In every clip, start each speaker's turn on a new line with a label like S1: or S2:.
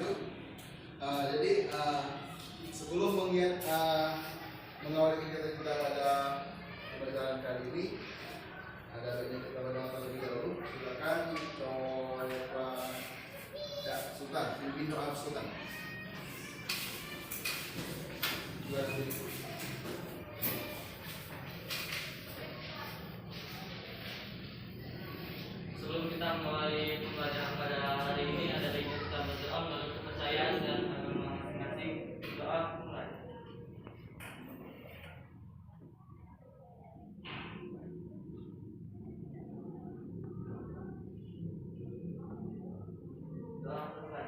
S1: itu. Jadi sebelum mengawali kegiatan kita pada pembelajaran kali ini, ada banyak kita berdoa terlebih dahulu. Silakan coba Sultan, pimpin doa Sultan.
S2: Sebelum kita mulai pembelajaran pada hari ini, ada baiknya kita berdoa menurut kepercayaan dan agama masing-masing. Doa mulai. Doa selesai.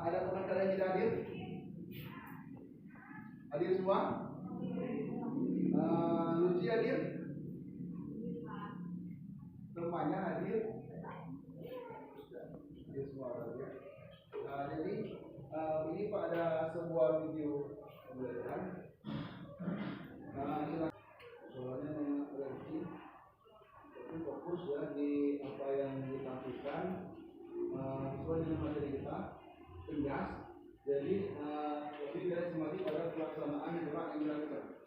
S1: Ada pengacara yang tidak hadir? Hadir semua? Lucy hadir? Semuanya hadir? Hadir semua hadir. Jadi ini Pak ada sebuah video pembelajaran. Soalnya Lucy tapi fokus ya di apa yang ditampilkan sesuai dengan materi kita, tegas. Jadi lebih dari semati pada pelaksanaan gerak yang dilakukan.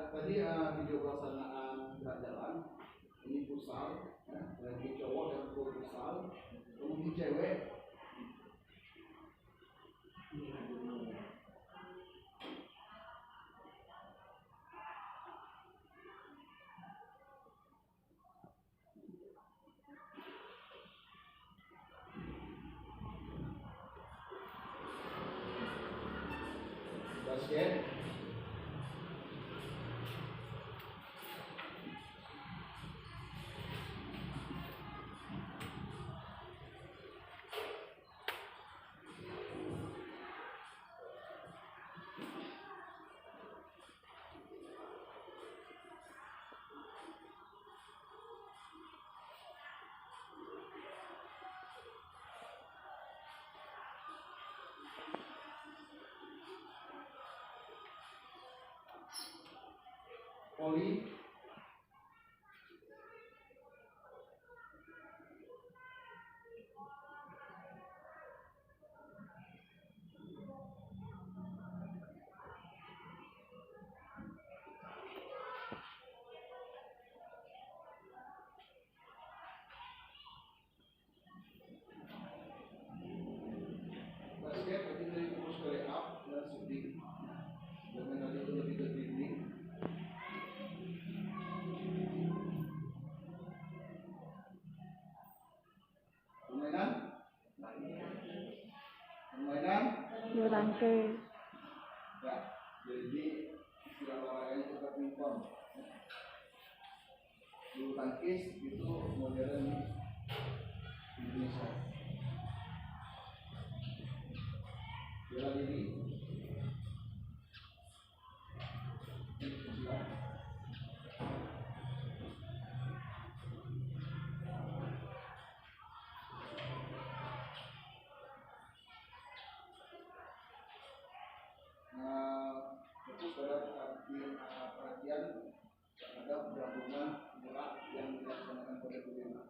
S1: Tadi video pelaksanaan gerak jalan ini futsal, ya, bagi cowok yang futsal, kemudian cewek. Basket. Voli. Basket tadi dari fokus ke layup dan shooting. Dan tadi itu lebih ke dribbling. Permainan
S3: bulu tangkis.
S1: ya, jadi istilah olahraganya itu badminton. Bulu tangkis itu modern di Indonesia. Bela diri. Fokus pada perhatian terhadap gabungan gerak yang dilaksanakan pada tubuh.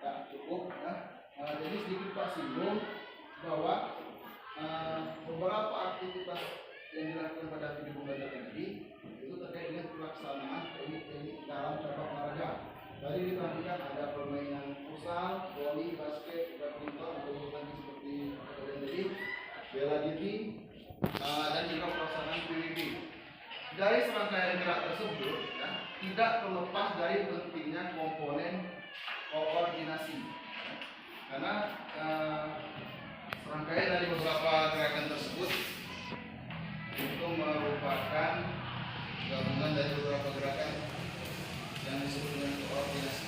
S1: Ya, cukup ya. Jadi sedikit Pak singgung bahwa beberapa aktivitas yang dilakukan pada video pembelajaran tadi itu terkait dengan pelaksanaan teknik-teknik dalam cabang olahraga. Tadi diperhatikan ada permainan futsal, voli, basket, badminton, atau bulu tangkis seperti kata tadi, bela diri, dan juga pelaksanaan dari serangkaian gerak tersebut ya, tidak terlepas dari pentingnya komponen koordinasi. Ya. Karena serangkaian dari beberapa gerakan tersebut itu merupakan gabungan dari beberapa gerakan yang disebut dengan koordinasi.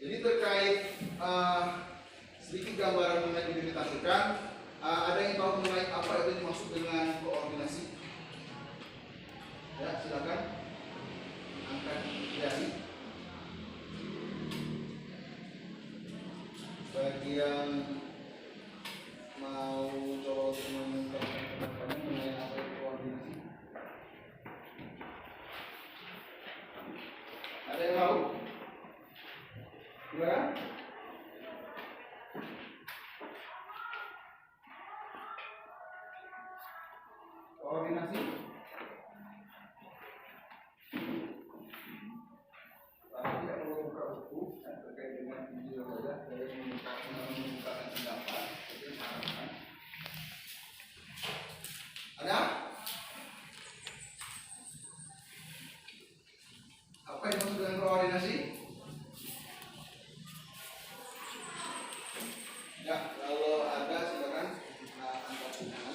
S1: Jadi terkait sedikit gambaran mengenai ini ditampilkan, ada yang tahu mengenai apa itu dimaksud dengan koordinasi? Ya, silakan angkat jari. Bagi yang mau coba untuk mengungkapkan pendapatnya mengenai apa itu koordinasi, ada yang tahu? Silakan. Koordinasi. Tidak perlu buka buku terkait dengan video saja. Saya membukakan pendapat. Ada? Apa yang dimaksud dengan koordinasi? Ya, kalau ada silakan angkat tangan.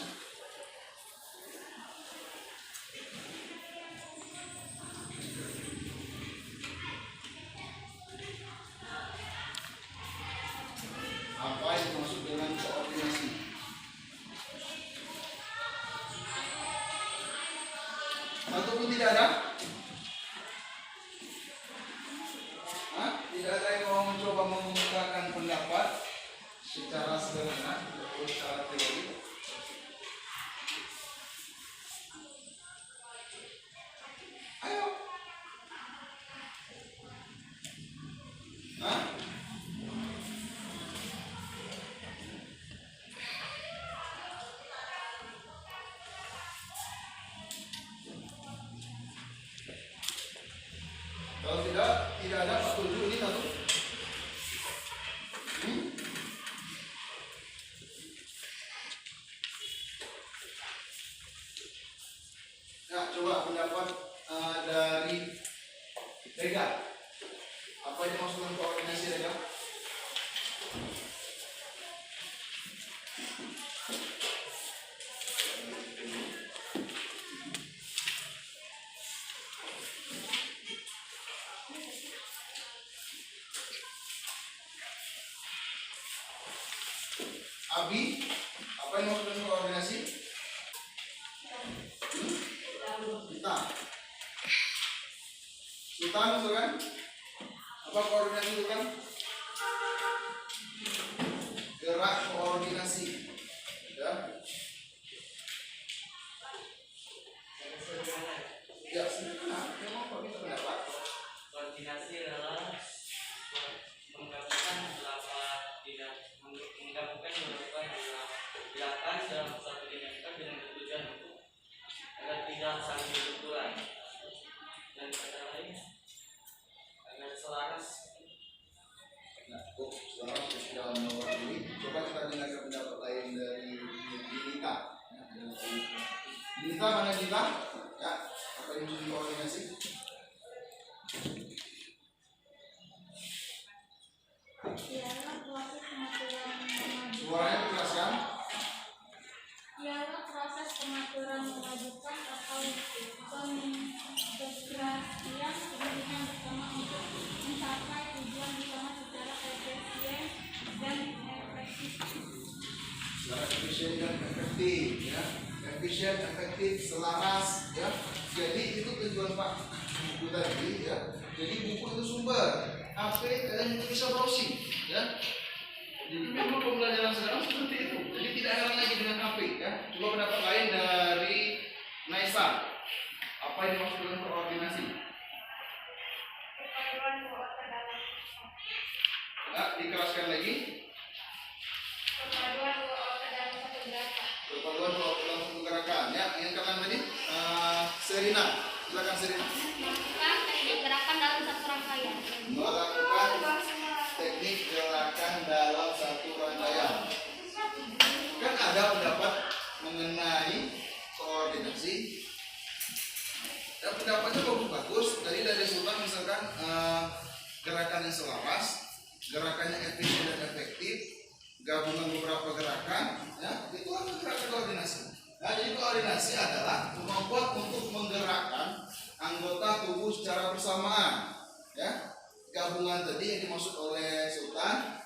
S1: Apa yang dimaksud dengan koordinasi? Ataupun tidak ada? Tidak ada yang mau mencoba mengungkapkan pendapat secara sederhana, tidak perlu secara teori. Ayo. Kalau tidak ada Pak Tuju ini satu. Nah, coba pendapat dari Rega. Apa yang dimaksud dengan koordinasi, Rega? Abi, apa yang dimaksud dengan koordinasi? Kita misalkan apa koordinasi itu kan? Gerak koordinasi, ya. Ya, sebenarnya memang kok kita pendapat.
S2: Koordinasi adalah menggabungkan beberapa gerakan dalam suatu dinamika dengan tujuan untuk agar tidak saling berbenturan dan kata lain agar selaras.
S1: Nah, selaras dalam nomor ini. Coba kita dengarkan pendapat lain dari Dinita. Dinita mana Dinita? Ya, apa yang menjadi koordinasi?
S3: Ialah proses pengaturan
S1: Suaranya dijelaskan.
S3: Ialah proses pengaturan memajukan atau pengintegrasian kepentingan bersama untuk mencapai tujuan bersama secara efisien dan efektif.
S1: Secara efisien dan efektif, ya. Efisien, efektif, selaras, ya. Jadi itu tujuan Pak buku tadi, ya. Jadi buku itu sumber. HP kalian itu bisa browsing, ya. Jadi memang pembelajaran sekarang seperti itu. Jadi tidak heran lagi dengan HP, ya. Coba pendapat lain dari Naisa. Apa yang dimaksud dengan koordinasi? Ya, dikeraskan lagi.
S3: Perpaduan dua otak dalam satu gerakan.
S1: Perpaduan dua dalam satu gerakan, ya. Yang kalian tadi Serina, silakan Serina.
S3: Melakukan teknik gerakan dalam satu rangkaian.
S1: Melakukan teknik gerakan dalam satu rangkaian. Kan ada pendapat mengenai koordinasi. Dan pendapatnya bagus-bagus. Dari Sultan misalkan gerakannya selaras, gerakannya efisien dan efektif, gabungan beberapa gerakan, ya itu adalah gerakan koordinasi. Nah, jadi koordinasi adalah kemampuan untuk menggerakkan anggota tubuh secara bersamaan. Ya, gabungan tadi yang dimaksud oleh Sultan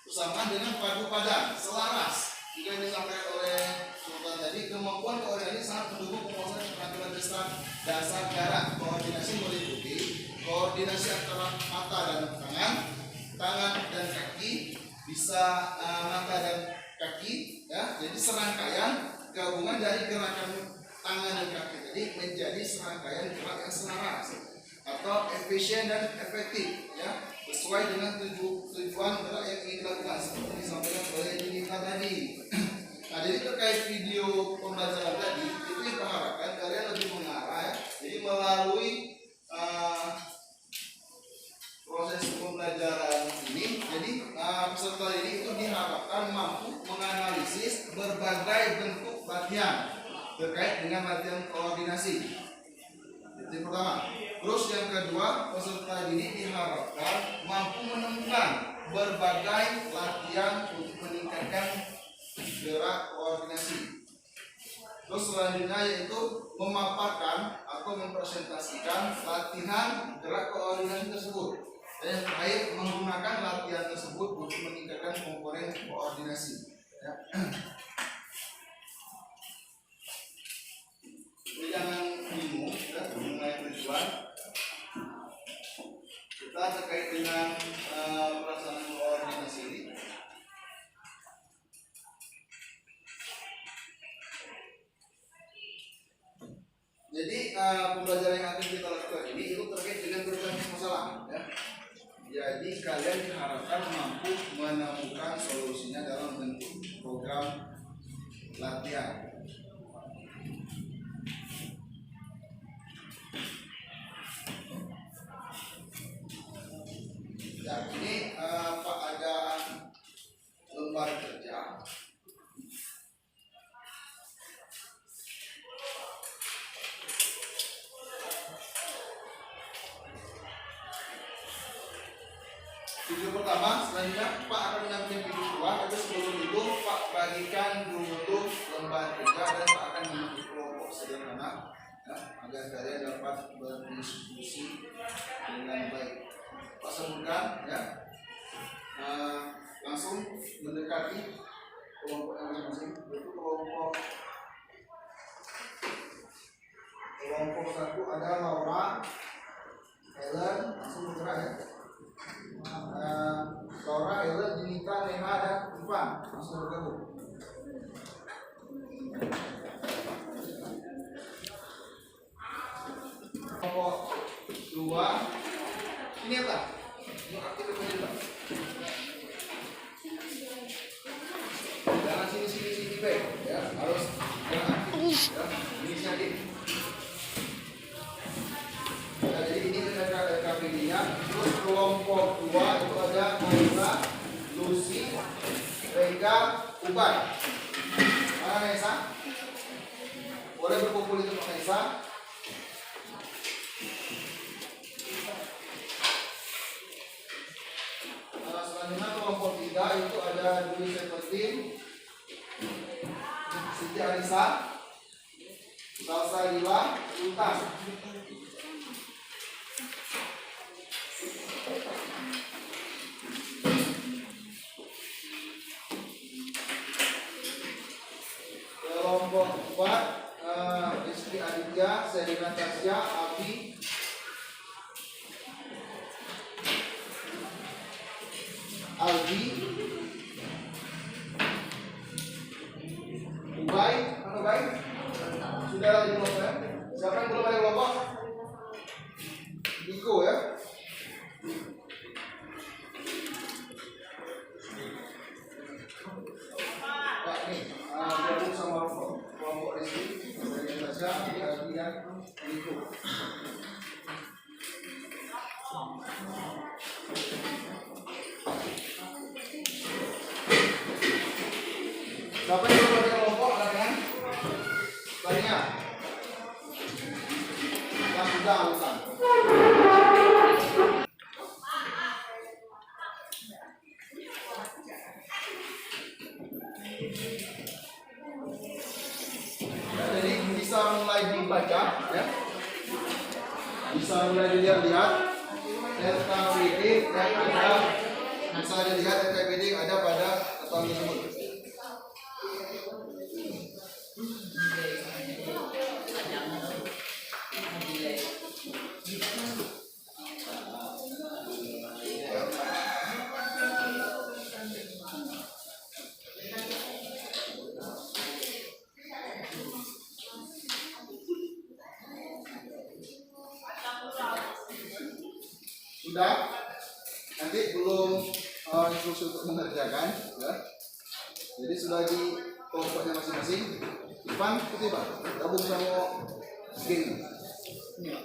S1: bersamaan dengan padu padan, selaras. Juga yang disampaikan oleh Sultan tadi, kemampuan koordinasi sangat mendukung penguasaan keterampilan dasar darat. Koordinasi meliputi koordinasi antara mata dan tangan dan kaki, bisa mata dan kaki, ya. Jadi serangkaian gabungan dari gerakan tangan dan kaki tadi menjadi serangkaian gerak yang selaras atau efisien dan efektif, ya, sesuai dengan tujuan gerak yang ingin dilakukan seperti disampaikan oleh Dinita tadi. Nah, jadi terkait video pembelajaran tadi itu yang diharapkan kalian lebih mengarah, ya. Jadi melalui proses pembelajaran ini, jadi peserta ini itu diharapkan mampu menganalisis berbagai bentuk latihan terkait dengan latihan koordinasi. Itu yang pertama. Terus yang kedua, peserta ini diharapkan mampu menemukan berbagai latihan untuk meningkatkan gerak koordinasi. Terus selanjutnya yaitu memaparkan atau mempresentasikan latihan gerak koordinasi tersebut. Dan yang terakhir, menggunakan latihan tersebut untuk meningkatkan komponen koordinasi. Ya. Jadi jangan bingung, ya, mengenai tujuan. Kita terkait dengan pelaksanaan koordinasi ini. Jadi pembelajaran yang akan kita lakukan ini itu terkait dengan berbagai masalah, ya. Jadi kalian diharapkan mampu menemukan solusinya dalam bentuk program latihan. Ya, ini Pak ada lembar kerja. Video pertama, selanjutnya Pak akan menyampaikan video kedua, tapi sebelum itu Pak bagikan dulu lembar kerja dan Pak akan membentuk kelompok sederhana, ya, agar kalian dapat berdiskusi dengan baik. Pak sebutkan, ya, langsung mendekati kelompok yang masing-masing. Itu kelompok satu ada Laura, Helen, langsung bergerak, ya. Laura, Helen, Dinita, Neha, dan Ivan langsung bergabung. Kelompok dua ini apa? Ini aktivitas apa? Jangan sini baik, ya, harus yang aktif, ya, inisiatif. Nah, jadi ini ada KPD-nya. Terus kelompok 2 itu ada Nesa, Lucy, Rega, Ubay. Mana Nesa? Boleh berkumpul itu Pak Nesa. Selanjutnya kelompok 3 itu ada Dwi Sepertin, Siti Arisa, Salsa Lila, Sultan. Kelompok 4 Rizky Aditya, Serina Tasya, Abi, Aldi, Ubay, mana Ubay? Sudah ada di kelompok, ya? Siapa yang belum ada kelompok? Niko, ya? Pak nih, gabung sama kelompok Rizky, organisasi kerja bidang lingkup. Siapa yang belum ada kelompok kan? Banyak. Yang sudah alasan. Jadi bisa mulai dibaca, ya. Bisa mulai dilihat-lihat RKPD yang ada, bisa dilihat RKPD yang ada pada tahun tersebut. Sudah, nanti belum instruksi untuk mengerjakan, ya. Jadi sudah di kelompoknya masing-masing. Ivan, putih Pak, gabung sama geng. Ya.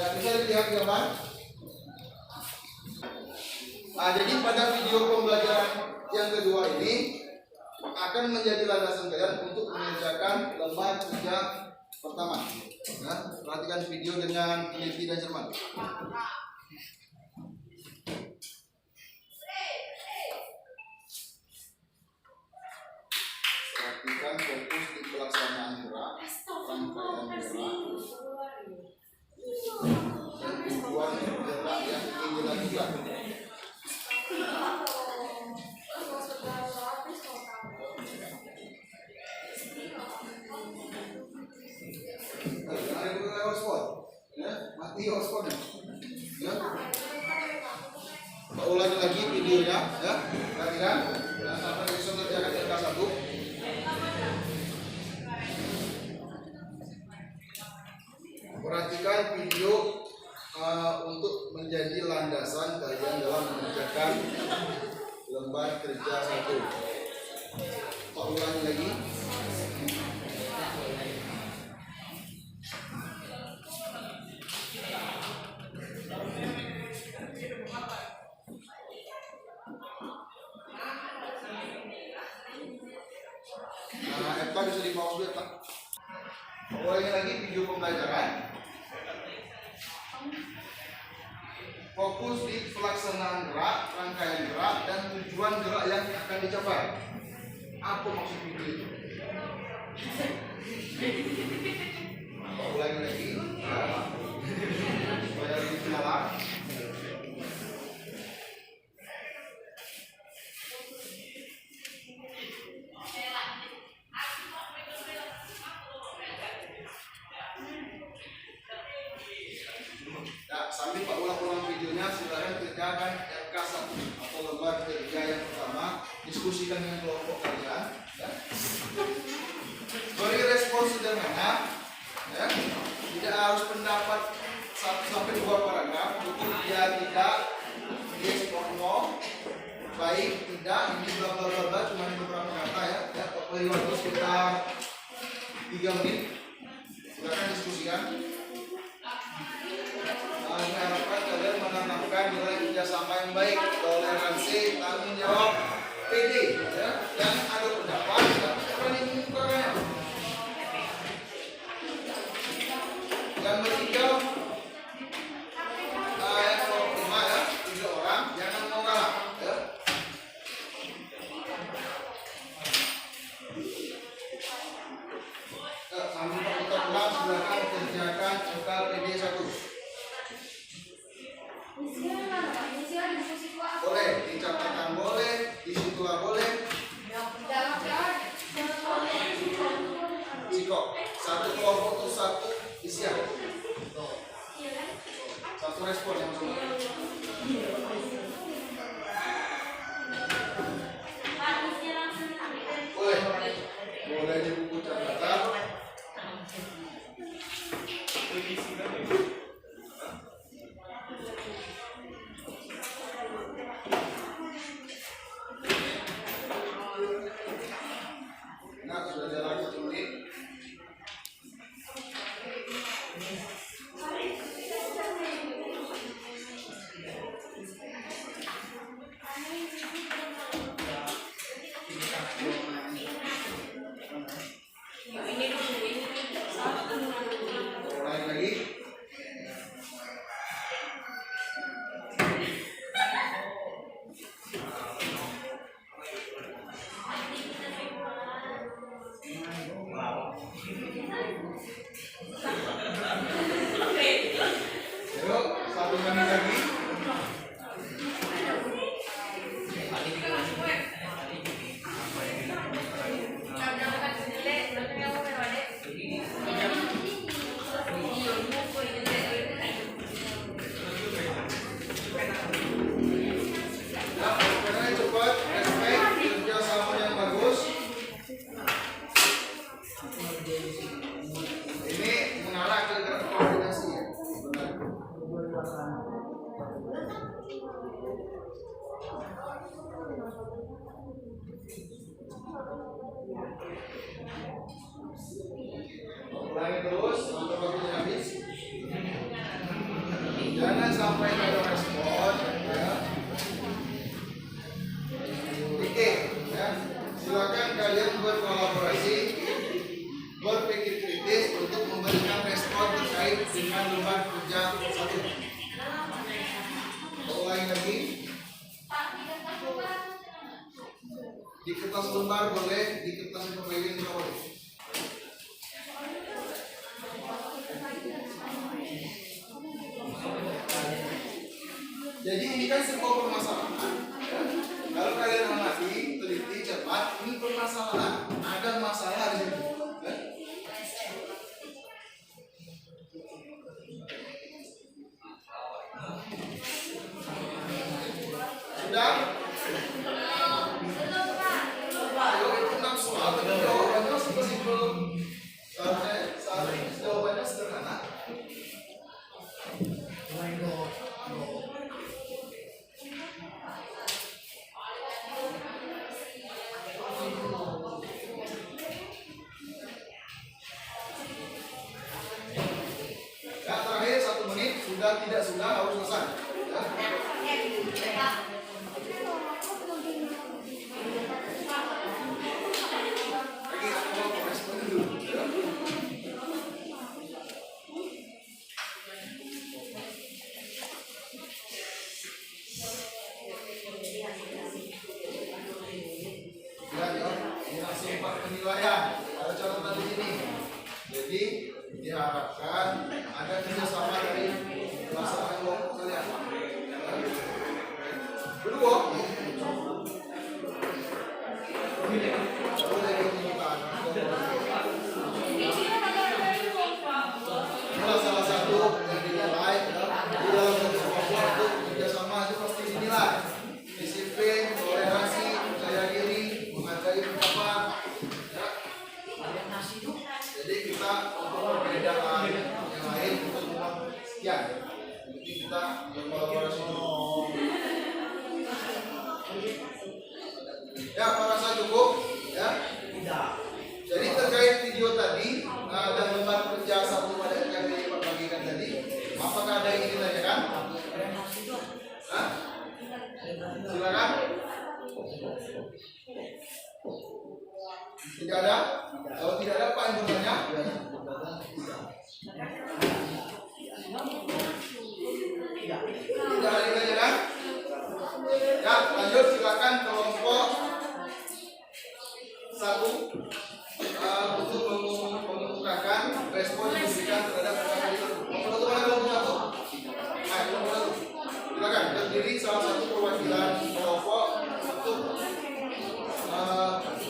S1: Ya, bisa dilihat gambar. Nah, jadi pada video pembelajaran yang kedua ini akan menjadi landasan kalian untuk mengerjakan lembar kerja pertama. Nah, perhatikan video dengan teliti dan cermat. Perhatikan fokus di pelaksanaan gerak, rangkaian gerak, dan tujuan gerak yang ingin dilakukan. Ada dulu hotspot, ya, mati hotspotnya. Ya. Kita ulangi lagi videonya, ya, perhatikan. Nah, sampai bisa kerjakan RK1. Perhatikan video untuk menjadi landasan kalian dalam mengerjakan lembar kerja 1. Pak ulangi lagi. Nah, FK bisa di pause dulu, Pak. Ulangi lagi video pembelajaran. Fokus di pelaksanaan gerak, rangkaian gerak, dan tujuan gerak yang akan dicapai. Apa maksud video itu? Ulangi lagi, ya. Supaya lebih jelas. Nah, sambil Pak ulang-ulang videonya, silakan kerjakan RK1 atau lembar kerja yang pertama. Diskusikan dengan kelompok kalian, ya. Beri respon sederhana, ya. Tidak harus pendapat 1-2 paragraf. Cukup ya, tidak, yes or no, baik, tidak, ini bla bla bla bla, cuma beberapa kata, ya. Ya, waktu sekitar 3 menit. Silakan diskusikan. Diharapkan kalian menanamkan nilai kerjasama yang baik, toleransi, tanggung jawab, PD, ya, dan ada pendapat tapi berani mengungkapkannya. Yang ketiga, yang kelima, ya, 3 orang, jangan mau kalah, ya. Sambil kita pulang, silakan kerjakan LKPD 1. Boleh. respon yang sama. Boleh di buku catatan. Nah, sudah jalan 1 menit. Mulai lagi. Yuk, 1 menit lagi. Nah, pokoknya cepat, respect, kerja sama yang bagus. Ini mengarah ke koordinasi ya. Ulangi terus sampai waktunya habis. Jangan sampai ada respon ya. Oke, ya. Silakan kalian berkolaborasi, berpikir kritis untuk memberikan respon terkait dengan lembar kerja 1. Ulangi lagi. Di kertas lembar boleh, di kertas pembelian juga boleh. Jadi ini kan sebuah permasalahan. Kalau kalian amati, teliti, cepat, ini permasalahan. Ada masalah di sini. Sudah? Ayo itu 6 soal, tapi jawabannya simpel-simpel. Seharusnya jawabannya sederhana. Ya, terakhir 1 menit, sudah tidak sudah harus selesai. Ya. Lagi aku mau respon dulu. Ya. Ini langsung 4 penilaian. Ada catatan di sini. Jadi diharapkan ada kerjasama dari masyarakat kelompok kalian. Kedua, salah satu yang dinilai di dalam kelompok untuk kerjasama itu pasti dinilai disiplin, toleransi, percaya diri, menghargai pendapat. Ya. Jadi kita untuk perbedaan yang lain untuk membuat sekian. Jadi kita berkolaborasi dulu. Ya, apa rasa cukup? Ya. Jadi terkait video tadi dan lembar kerja 1 pada yang dibagikan tadi, apakah ada yang ingin ditanyakan? Hah? Silakan. Tidak ada? Kalau tidak ada, Pak yang bertanya? Tidak ada yang ditanyakan? Ya, lanjut silakan kelompok 1 untuk mengemukakan respon yang diberikan terhadap pertanyaan itu. Kelompok 1 mana kelompok 1? Ayo, kelompok 1. Silakan terdiri salah satu perwakilan kelompok untuk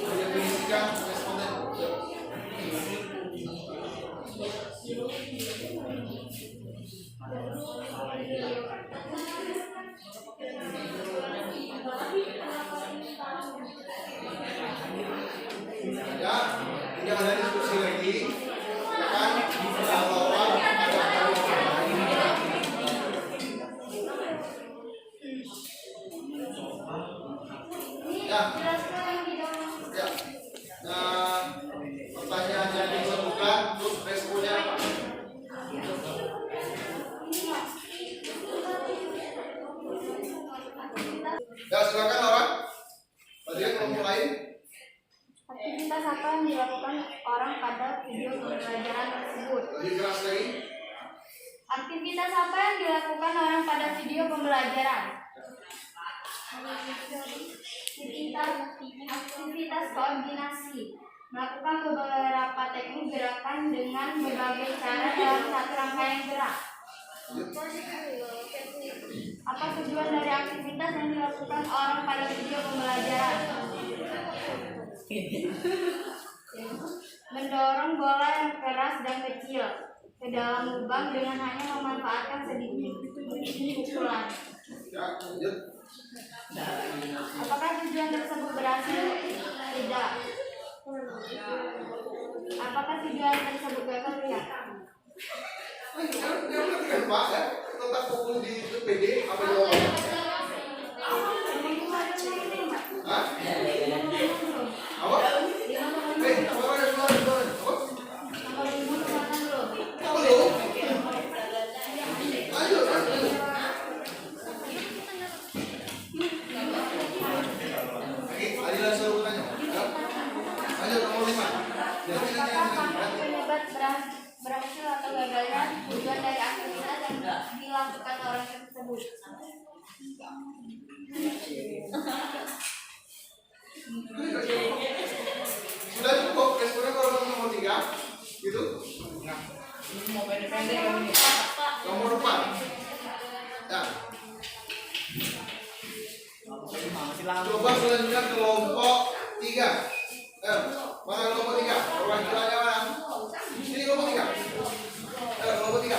S1: mendefinisikan responden. tidak ada diskusi lagi, kan bahwa ya. Nah, pertanyaan yang ditemukan, terus responnya apa? Ya, silakan Laura. Tadi kelompok lain.
S4: Aktivitas apa yang dilakukan orang pada video pembelajaran tersebut?
S1: Lebih keras lagi.
S4: Aktivitas apa yang dilakukan orang pada video pembelajaran? Aktivitas koordinasi. Melakukan beberapa teknik gerakan dengan berbagai cara dalam satu rangkaian gerak. Apa tujuan dari aktivitas yang dilakukan orang pada video pembelajaran? Mendorong bola yang keras dan kecil ke dalam lubang dengan hanya memanfaatkan sedikit pukulan.
S1: Ya, lanjut.
S4: Apakah tujuan tersebut berhasil? Tidak. Apakah tujuan tersebut gagal? Ya.
S1: Kan Pak ya, tetap pukul di PD apa jawabannya? Hah? Apa? Apa ada suara? Apa? Belum. Lanjut. Oke, adilah suruh tanya. Lanjut nomor 5.
S4: Apakah penyebab berhasil atau gagalnya tujuan dari aktivitas yang dilakukan orang tersebut?
S1: Sudah cukup responnya kalau nomor 3 gitu. Nomor 4. Ya. Coba selanjutnya kelompok 3. Mana kelompok 3? Perwakilannya mana? Ini kelompok 3. Kelompok 3.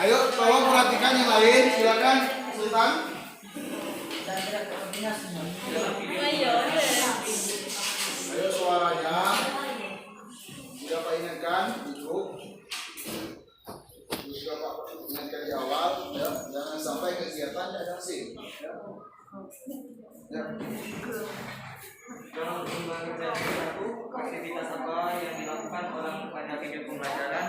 S1: Ayo, tolong perhatikan yang lain. Silakan, Sultan. Ayo suaranya. Sudah Pak ingatkan, cukup. Sudah Pak ingatkan di awal. Ya. Jangan sampai kegiatan ada SIM. Ya. Ya.
S2: Dalam pembelajaran satu, aktivitas apa yang dilakukan orang pada video pembelajaran?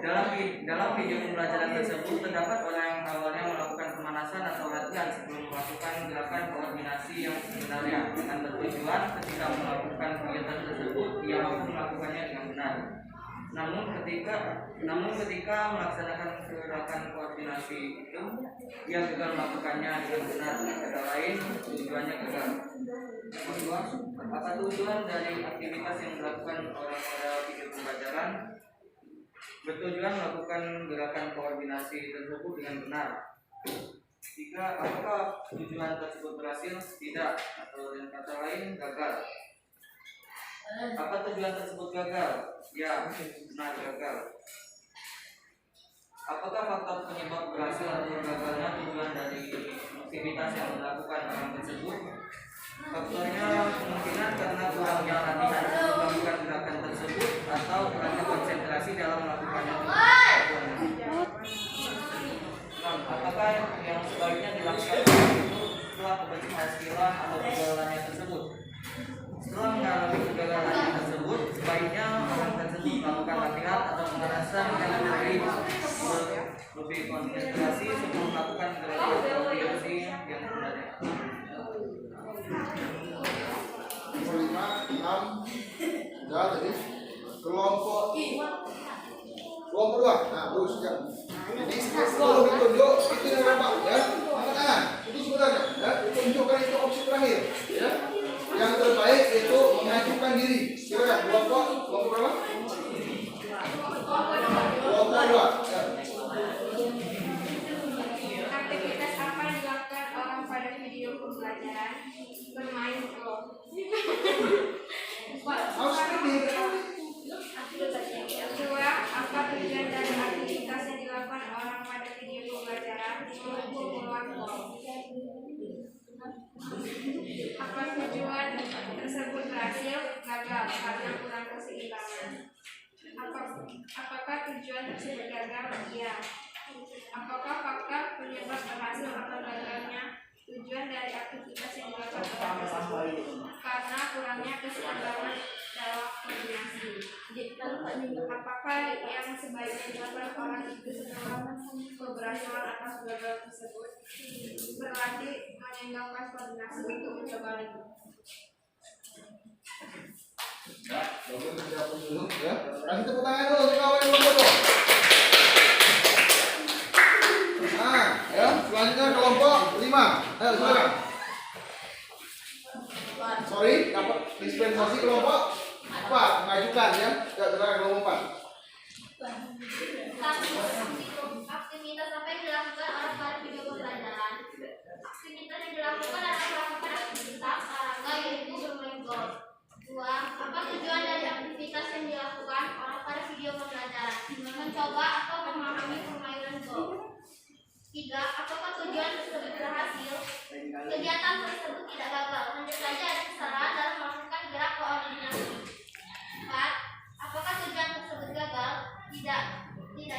S2: Dalam video pembelajaran tersebut terdapat orang yang awalnya melakukan pemanasan atau latihan sebelum melakukan gerakan koordinasi yang sebenarnya dengan bertujuan ketika melakukan kegiatan tersebut ia mampu melakukannya dengan benar. Namun ketika melaksanakan gerakan koordinasi itu ia gagal melakukannya dengan benar. Kata lain, tujuannya gagal. Kedua, apa tujuan dari aktivitas yang dilakukan orang pada video pembelajaran? Bertujuan melakukan gerakan koordinasi tersebut dengan benar. Tiga, apakah tujuan tersebut berhasil? Tidak, atau dengan kata lain gagal. Apa tujuan tersebut gagal? Ya, benar gagal. Apakah faktor penyebab berhasil atau gagalnya tujuan dari aktivitas yang dilakukan orang tersebut? Faktornya kemungkinan karena kurangnya latihan untuk melakukan gerakan tersebut atau kurangnya konsentrasi dalam melakukannya. Apakah yang sebaiknya dilakukan itu setelah keberhasilan atau kegagalannya tersebut? Setelah mengalami kegagalannya tersebut, sebaiknya orang tersebut melakukan latihan atau pemanasan yang lebih konsentrasi sebelum melakukan gerakan koordinasi yang sebenarnya.
S1: Nomor 5, 6. Sudah tadi. Kelompok 2. Nah, terus ya. Jadi sebelum ditunjuk itu yang berapa ya? Angkat tangan. Itu sebenarnya ya. Ditunjukkan itu opsi terakhir ya. Yang terbaik itu mengajukan diri. Kira-kira kelompok berapa? Kelompok 2. Ya.
S4: pembelajaran, bermain golf.
S1: Harus ini.
S4: Kedua, apa tujuan dari aktivitas yang dilakukan orang pada video pembelajaran? Mengumpul keluar golf. Apa tujuan tersebut berhasil? Gagal karena kurang keseimbangan. Apakah tujuan tersebut gagal? Iya. Apakah faktor penyebab berhasil atau gagalnya tujuan dari aktivitas yang dilakukan orang tersebut? Karena kurangnya keseimbangan dalam koordinasi. Apakah yang sebaiknya dilakukan orang itu setelah keberhasilan atas gagal tersebut? Berlatih meninggalkan koordinasi untuk mencoba lagi.
S1: Ya, bagus dihapus dulu ya. Kasih tepuk tangan dulu untuk kawan yang foto. Nah, ya, selanjutnya kelompok 5. Ayo silakan. Sorry, dapat dispensasi kelompok 4 mengajukan ya. Ya, silakan kelompok 4.
S4: Aktivitas apa yang dilakukan oleh para video pembelajaran? Aktivitas yang dilakukan adalah melakukan aktivitas olahraga yaitu bermain golf. 2. Apa tujuan dari aktivitas yang dilakukan oleh para video pembelajaran? Mencoba atau memahami permainan golf. 3. Apakah tujuan tersebut berhasil? Kegiatan tersebut tidak gagal, hanya saja ada kesalahan dalam melakukan gerak koordinasi. 4. Apakah tujuan tersebut gagal? Tidak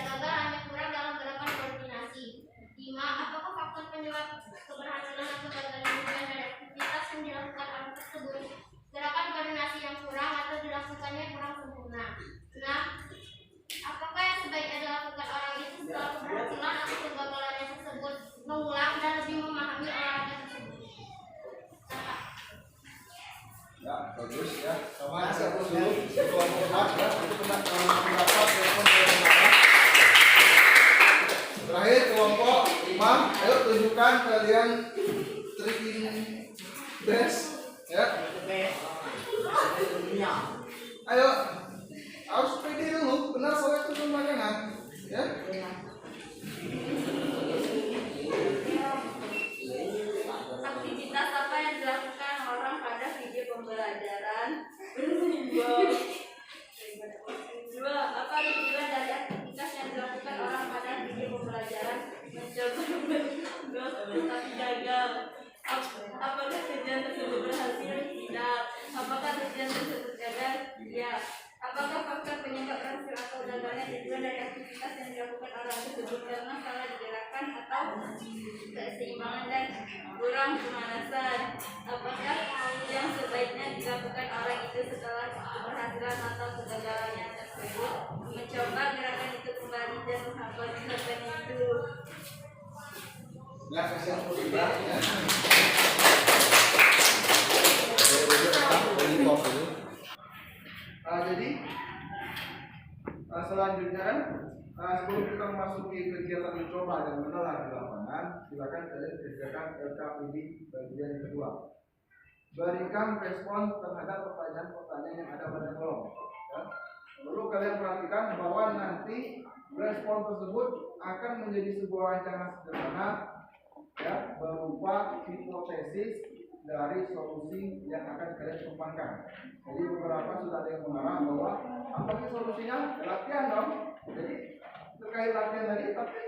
S4: gagal, hanya kurang dalam gerakan koordinasi. 5. Apakah faktor penyebab keberhasilan atau gagalnya tujuan dari aktivitas yang dilakukan orang tersebut? Gerakan koordinasi yang kurang atau dilakukannya kurang sempurna. 6. Apakah yang sebaiknya dilakukan orang itu setelah keberhasilan atau kegagalannya tersebut? Mengulang dan lebih memahami olahraga tersebut.
S1: Ya, bagus ya. Sama siapkan dulu kelompok 4 ya. Untuk pendapat respon kelompok. Terakhir kelompok 5. Ayo tunjukkan kalian tricking best ya. Ayo, harus pede dulu. Benar soalnya turun belakangan ya.
S4: Aktivitas apa yang dilakukan orang pada video pembelajaran? 2. Apa tujuan dari aktivitas yang dilakukan orang pada video pembelajaran? Mencoba golf tetapi gagal. Apakah tujuan tersebut berhasil? Tidak. Apakah tujuan tersebut gagal? Ya. Apakah faktor penyebab berhasil atau gagalnya tujuan dari aktivitas yang dilakukan orang tersebut karena salah digerakkan atau keseimbangan dan kurang pemanasan? Apakah yang sebaiknya dilakukan orang itu setelah keberhasilan atau kegagalannya tersebut? Mencoba gerakan itu kembali dan menghabiskan itu.
S1: Ya, kasihan sudah ya. Jadi selanjutnya sebelum kita memasuki kegiatan mencoba dan menelan di lapangan, silakan kalian kerjakan LKPD bagian kedua. Berikan respon terhadap pertanyaan-pertanyaan yang ada pada kolom. Ya. Perlu kalian perhatikan bahwa nanti respon tersebut akan menjadi sebuah rancangan sederhana ya, berupa hipotesis dari solusi yang akan kalian kembangkan. Jadi beberapa sudah ada yang mengarah bahwa apa sih solusinya? Latihan dong. Jadi terkait latihan tadi, tapi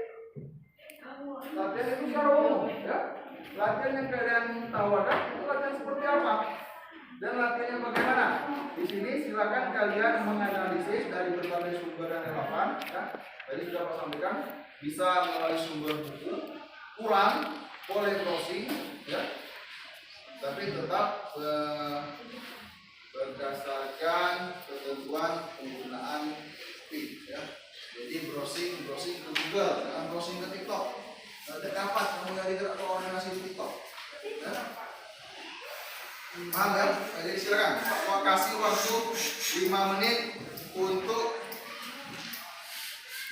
S1: latihan itu secara umum ya. Latihan yang kalian tawarkan itu latihan seperti apa? Dan latihannya bagaimana? Di sini silakan kalian menganalisis dari berbagai sumber yang relevan ya. Tadi sudah Pak sampaikan, bisa melalui sumber buku, kurang boleh browsing ya. Tapi tetap berdasarkan ketentuan penggunaan speed ya. Jadi browsing ke Google, jangan browsing ke TikTok. Tidak dapat kamu nyari gerak koordinasi di TikTok. Ya. Paham ya? Jadi silakan. Pak kasih waktu 5 menit untuk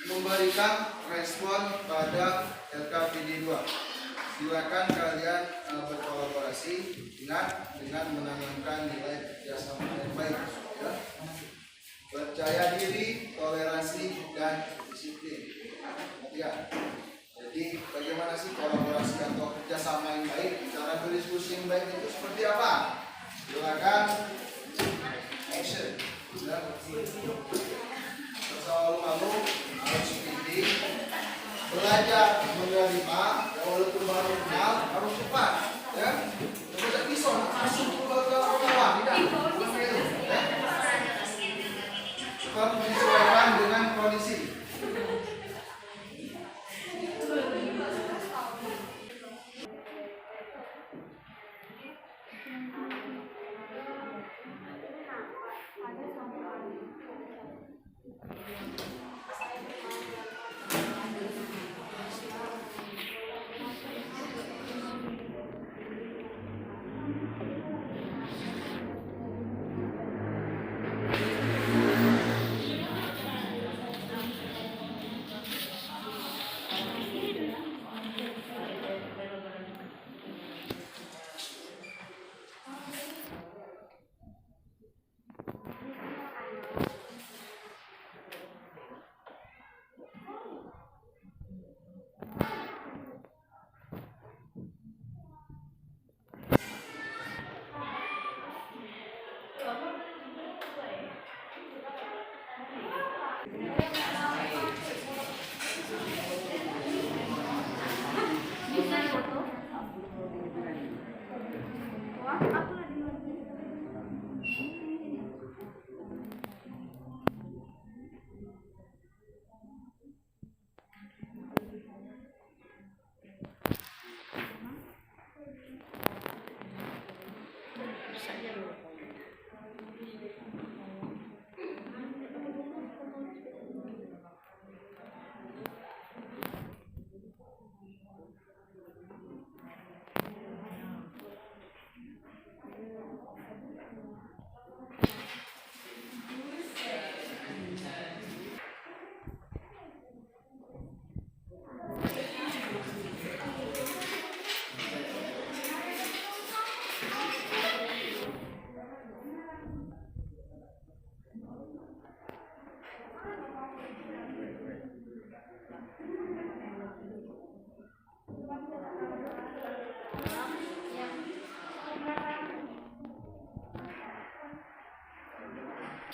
S1: memberikan respon pada LKPD 2. Silakan kalian berkolaborasi dengan menanamkan nilai kerjasama yang baik ya. Percaya diri, toleransi dan disiplin ya. Jadi bagaimana sih kolaborasi atau kerjasama yang baik, cara berdiskusi yang baik itu seperti apa? Silakan action. Ya. Selalu harus speaking, belajar menerima, walaupun baru kenal harus cepat. Ya, tidak bisa langsung ke bawah, tidak. Ya. Cepat menyesuaikan dengan kondisi.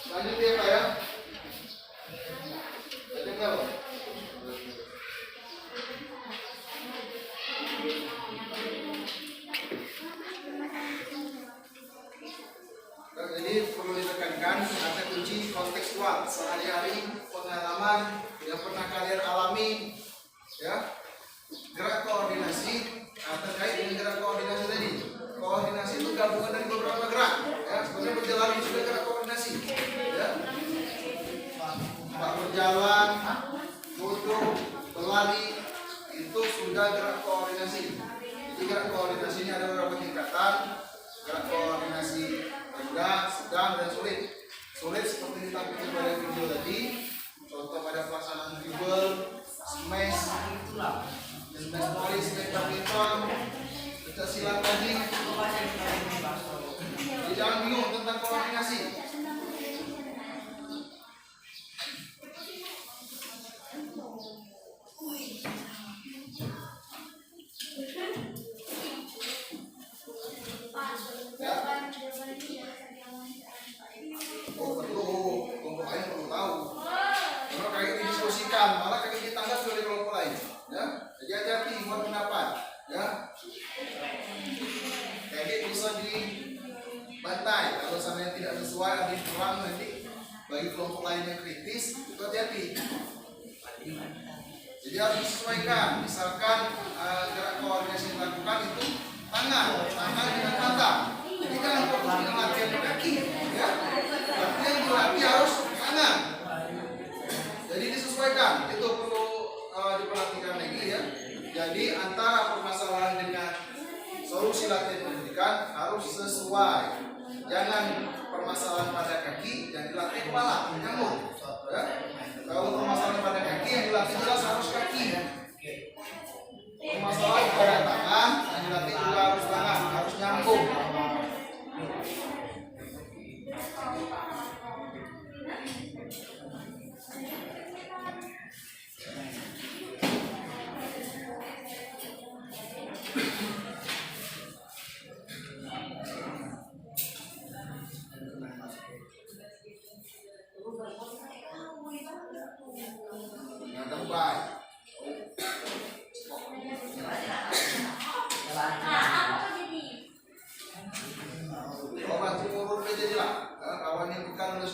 S1: Lanjut ya Pak ya. Dengar. Jadi perlu ditekankan kata kunci kontekstual, sehari-hari pengalaman yang pernah kalian alami, ya. Gerak koordinasi terkait dengan gerak koordinasi tadi. Koordinasi itu gabungan dari beberapa gerak, ya. Sebenarnya berjalan juga gerak koordinasi, ya. Berjalan, duduk, berlari itu sudah gerak koordinasi. Jadi gerak koordinasi ini ada beberapa tingkatan. Gerak koordinasi rendah, sedang, dan sulit. Sulit seperti ditampilkan pada video tadi. Contoh pada pelaksanaan dribble, smash, smash volley, smash badminton, pencak silat tadi. Jadi jangan bingung tentang koordinasi. Malah kayak ditangkap oleh kelompok lain, ya. Jadi hati-hati buat pendapat, ya. Kayak bisa dibantai kalau seandainya tidak sesuai, ada kurang nanti bagi kelompok lain yang kritis, itu hati-hati. Jadi harus disesuaikan. Misalkan gerak koordinasi yang dilakukan itu tangan dengan mata. Jadi jangan fokus dengan latihan kaki, ya. Tapi yang dilatih harus tangan. Jadi disesuaikan, itu perlu diperhatikan lagi, ya. Jadi antara permasalahan dengan solusi latihan pendidikan harus sesuai. Jangan permasalahan pada kaki yang dilatih kepala, nyambung. Ya. Kalau permasalahan pada kaki yang dilatih jelas harus kaki. Permasalahan pada tangan yang dilatih juga harus tangan, harus nyambung.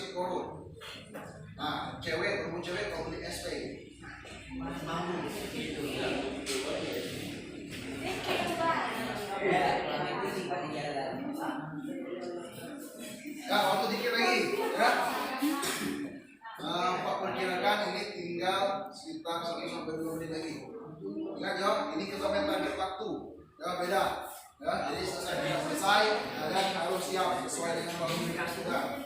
S1: kasih korun. Nah, cewek berhubung cewek kalau beli SP. Ya, waktu dikit lagi, ya. Pak perkirakan ini tinggal sekitar 1 sampai 2 menit lagi. Ingat ya, ini kita main target waktu. Ya, beda. Ya, jadi selesai, dan harus siap sesuai dengan waktu kita.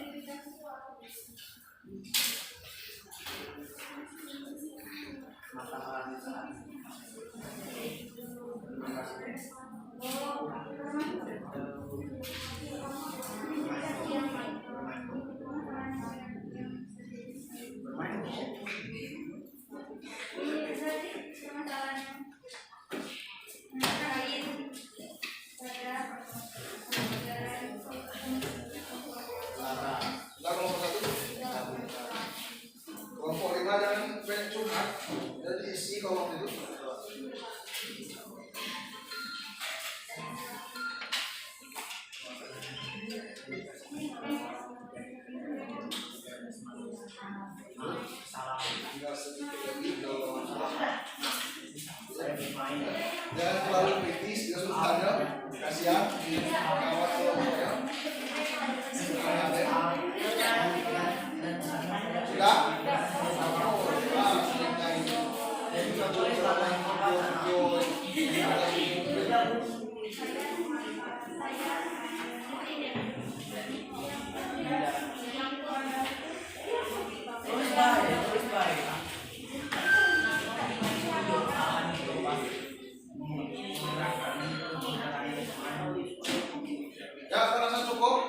S1: Kelompok 5 jangan pengen curhat, jadi isi kolom itu. Tinggal sedikit lagi kalau jangan terlalu kritis, dia sudah ada, kasihan kawat kelompoknya. Sudah? Ya, saya rasa cukup.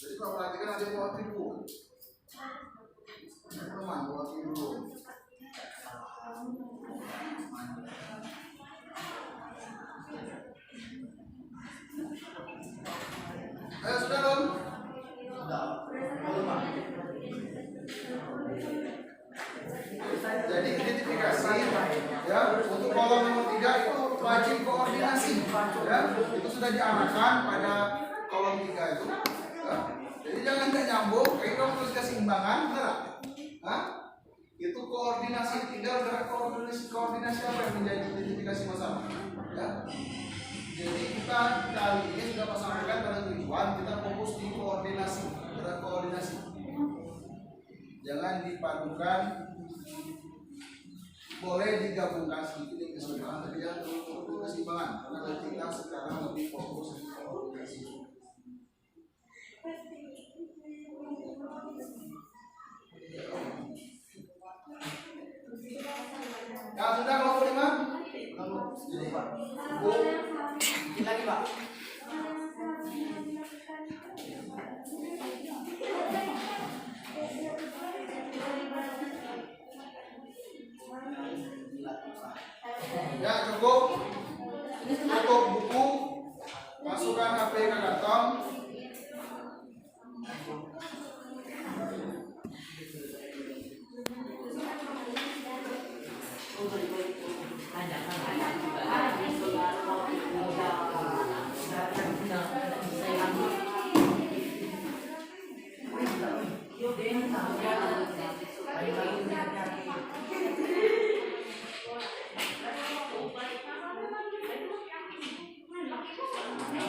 S1: Jadi kalau perhatikan ada buah tribun. Teman buah tribun. Ayo sudah dong. Jadi identifikasi ya untuk kolom nomor 3 itu wajib koordinasi ya, itu sudah diarahkan pada kolom 3 itu ya. Jadi jangan nggak nyambung kayak kamu terus keseimbangan benar nah, itu koordinasi tinggal gerak koordinasi apa yang menjadi identifikasi masalah ya. Jadi kita kali ini sudah pasangan pada tujuan kita fokus di koordinasi, gerak koordinasi. Jangan dipadukan, boleh digabungkan sedikit dengan keseimbangan, tapi jangan terlalu keseimbangan karena kita sekarang lebih fokus di koordinasi. Ya sudah kelompok 5. Jadi Pak. Lagi Pak. Ya cukup. Tutup buku. Masukkan HP ke kantong.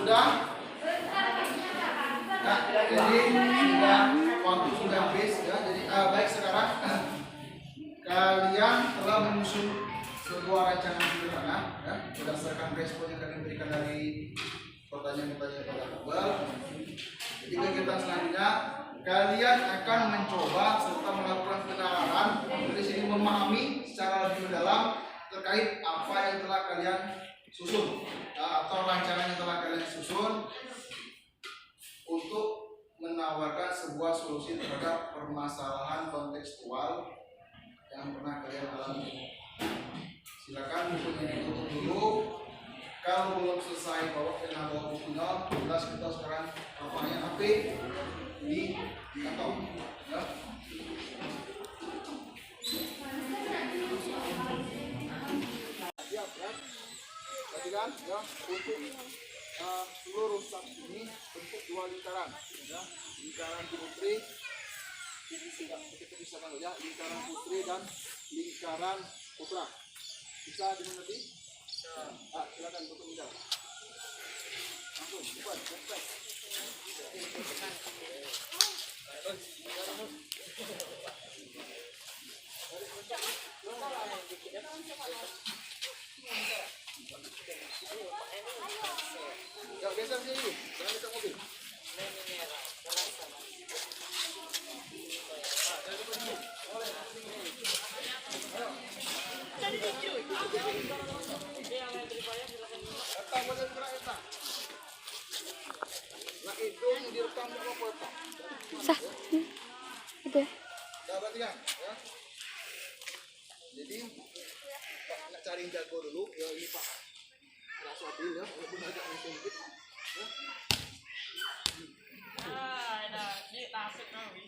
S1: Sudah? Nah, jadi sudah waktu sudah habis ya. Jadi baik sekarang kalian telah menyusun sebuah rancangan sederhana ya, berdasarkan respon yang kalian berikan dari pertanyaan-pertanyaan pada tabel. Jadi kegiatan selanjutnya kalian akan mencoba serta melakukan penalaran dari sini memahami secara lebih mendalam terkait apa yang telah kalian susun atau rancangan yang telah kalian susun untuk menawarkan sebuah solusi terhadap permasalahan kontekstual yang pernah kalian alami. Silakan bukunya ditutup dulu. Kalau belum selesai bawa pena bawa bukunya, jelas kita sekarang apanya HP di kantong. Ya. silakan ya untuk seluruh sak ini bentuk 2 lingkaran ya, lingkaran putri kita bisa tahu ya, lingkaran putri dan lingkaran putra. Bisa dimengerti? Silakan untuk lingkar. Langsung cepat, cepat. Ya, geser sini, jangan dekat mobil. Etang boleh gerak etang. Nak hidung direkam apa etang?
S5: Sah. Itu ya.
S1: Ya, perhatikan ya. Jadi Pak nak cari yang jago dulu ya, ini Pak Rasa Abil ya, walaupun agak sedikit ya.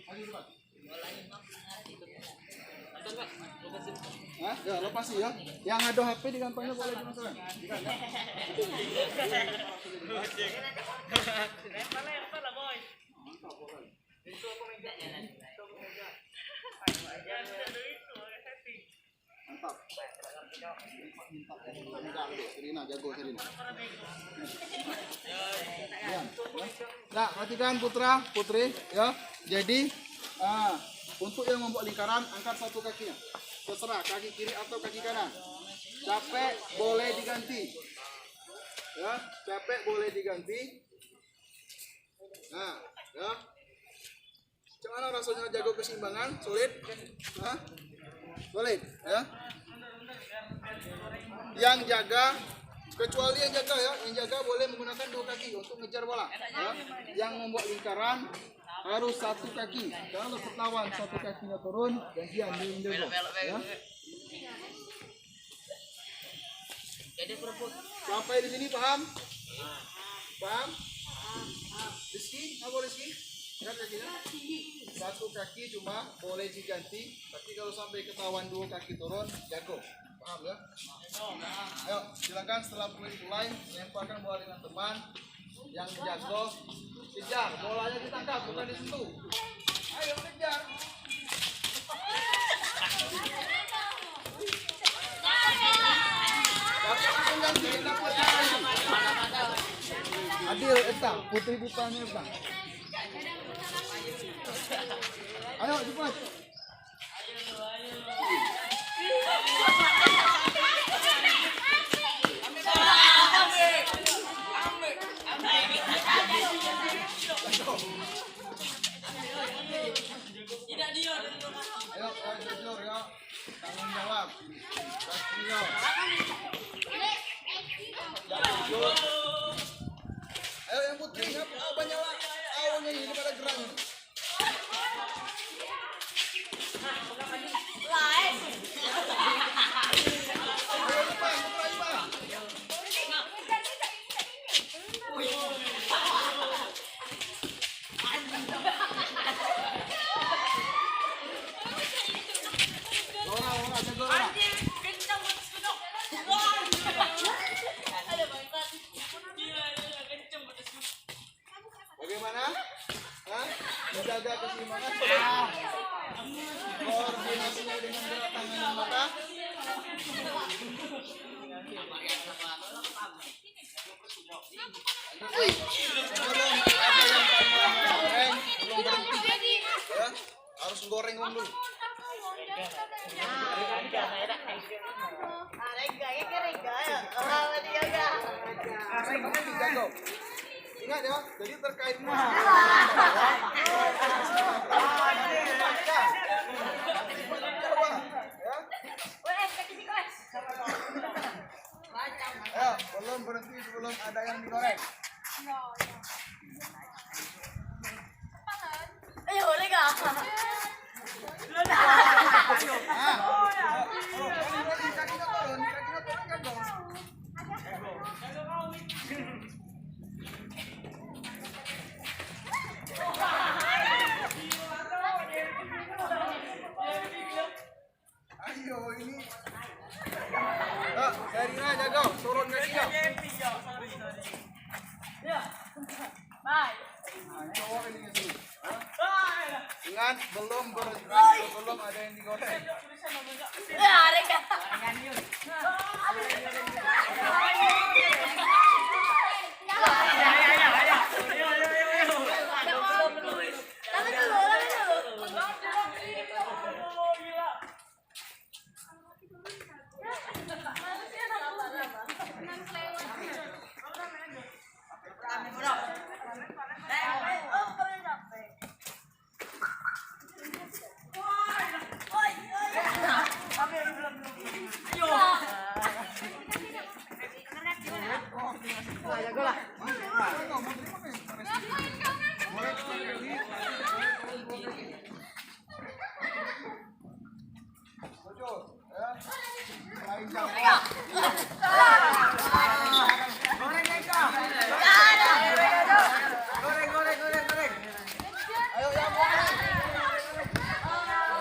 S1: Ayo Pak. Hah? Ya, lepas sih ya. Yang ada HP di kantongnya boleh dimasukkan. Mantap. Serina, jago Serina. Nah, perhatikan putra, putri, ya. Jadi, untuk yang membuat lingkaran, angkat satu kakinya. Terserah kaki kiri atau kaki kanan. Capek boleh diganti. Ya, capek boleh diganti. Nah, ya. Gimana rasanya jago keseimbangan? Sulit? Hah? Sulit, ya. Yang jaga, kecuali yang jaga ya, yang jaga boleh menggunakan 2 kaki untuk ngejar bola. Ya. Yang membuat lingkaran harus 1 kaki. Kalau lawan 1 kakinya turun, gantian di ya. Sampai di sini paham? Paham? Rizky, apa Rizky? Lihat kakinya. 1 kaki cuma boleh diganti, tapi kalau sampai ketahuan 2 kaki turun, jago. Paham ya? Ayo, silakan setelah mulai lemparkan bola dengan teman yang jago. Kejar, bolanya ditangkap, bukan disentuh. Ayo kejar. Dapat ganti, dapat ganti. Adil, etang, putri putranya etang. Ayo cepat. Ayo, jujur ya. Tanggung jawab. Pastinya. Ayo yang putri, banyak awalnya ini pada gerang ini. Bagaimana? Hah? Menjaga keseimbangan. Koordinasinya dengan gerak tangan dan mata. Belum berhenti. Ya, harus goreng dulu. Ingat ya, jadi terkait ya, belum berhenti sebelum ada yang digoreng.
S3: Ayo, boleh gak?
S1: Ayo ini. Serina jago, turun kakinya. Ingat, belum ada yang digoreng.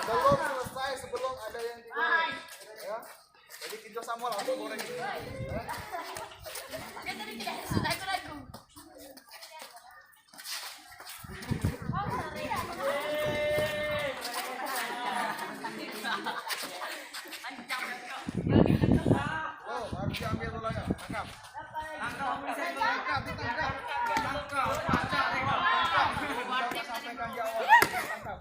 S1: Belum selesai sebelum ada yang digoreng. Ya. Jadi kita sama langsung goreng ini. Ya. Oh, harus diambil tulangnya. Tangkap. Sampaikan di awal. Tangkap.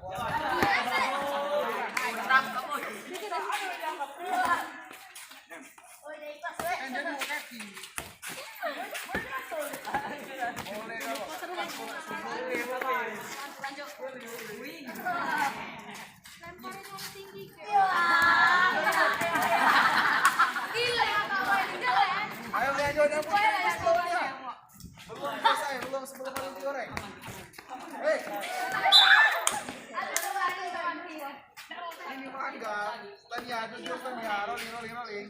S1: Ayo lanjut yang sebelumnya. Belum selesai, belum sebelum ada digoreng. Hei. Ini mangga. Tanya jujur tanya rolling.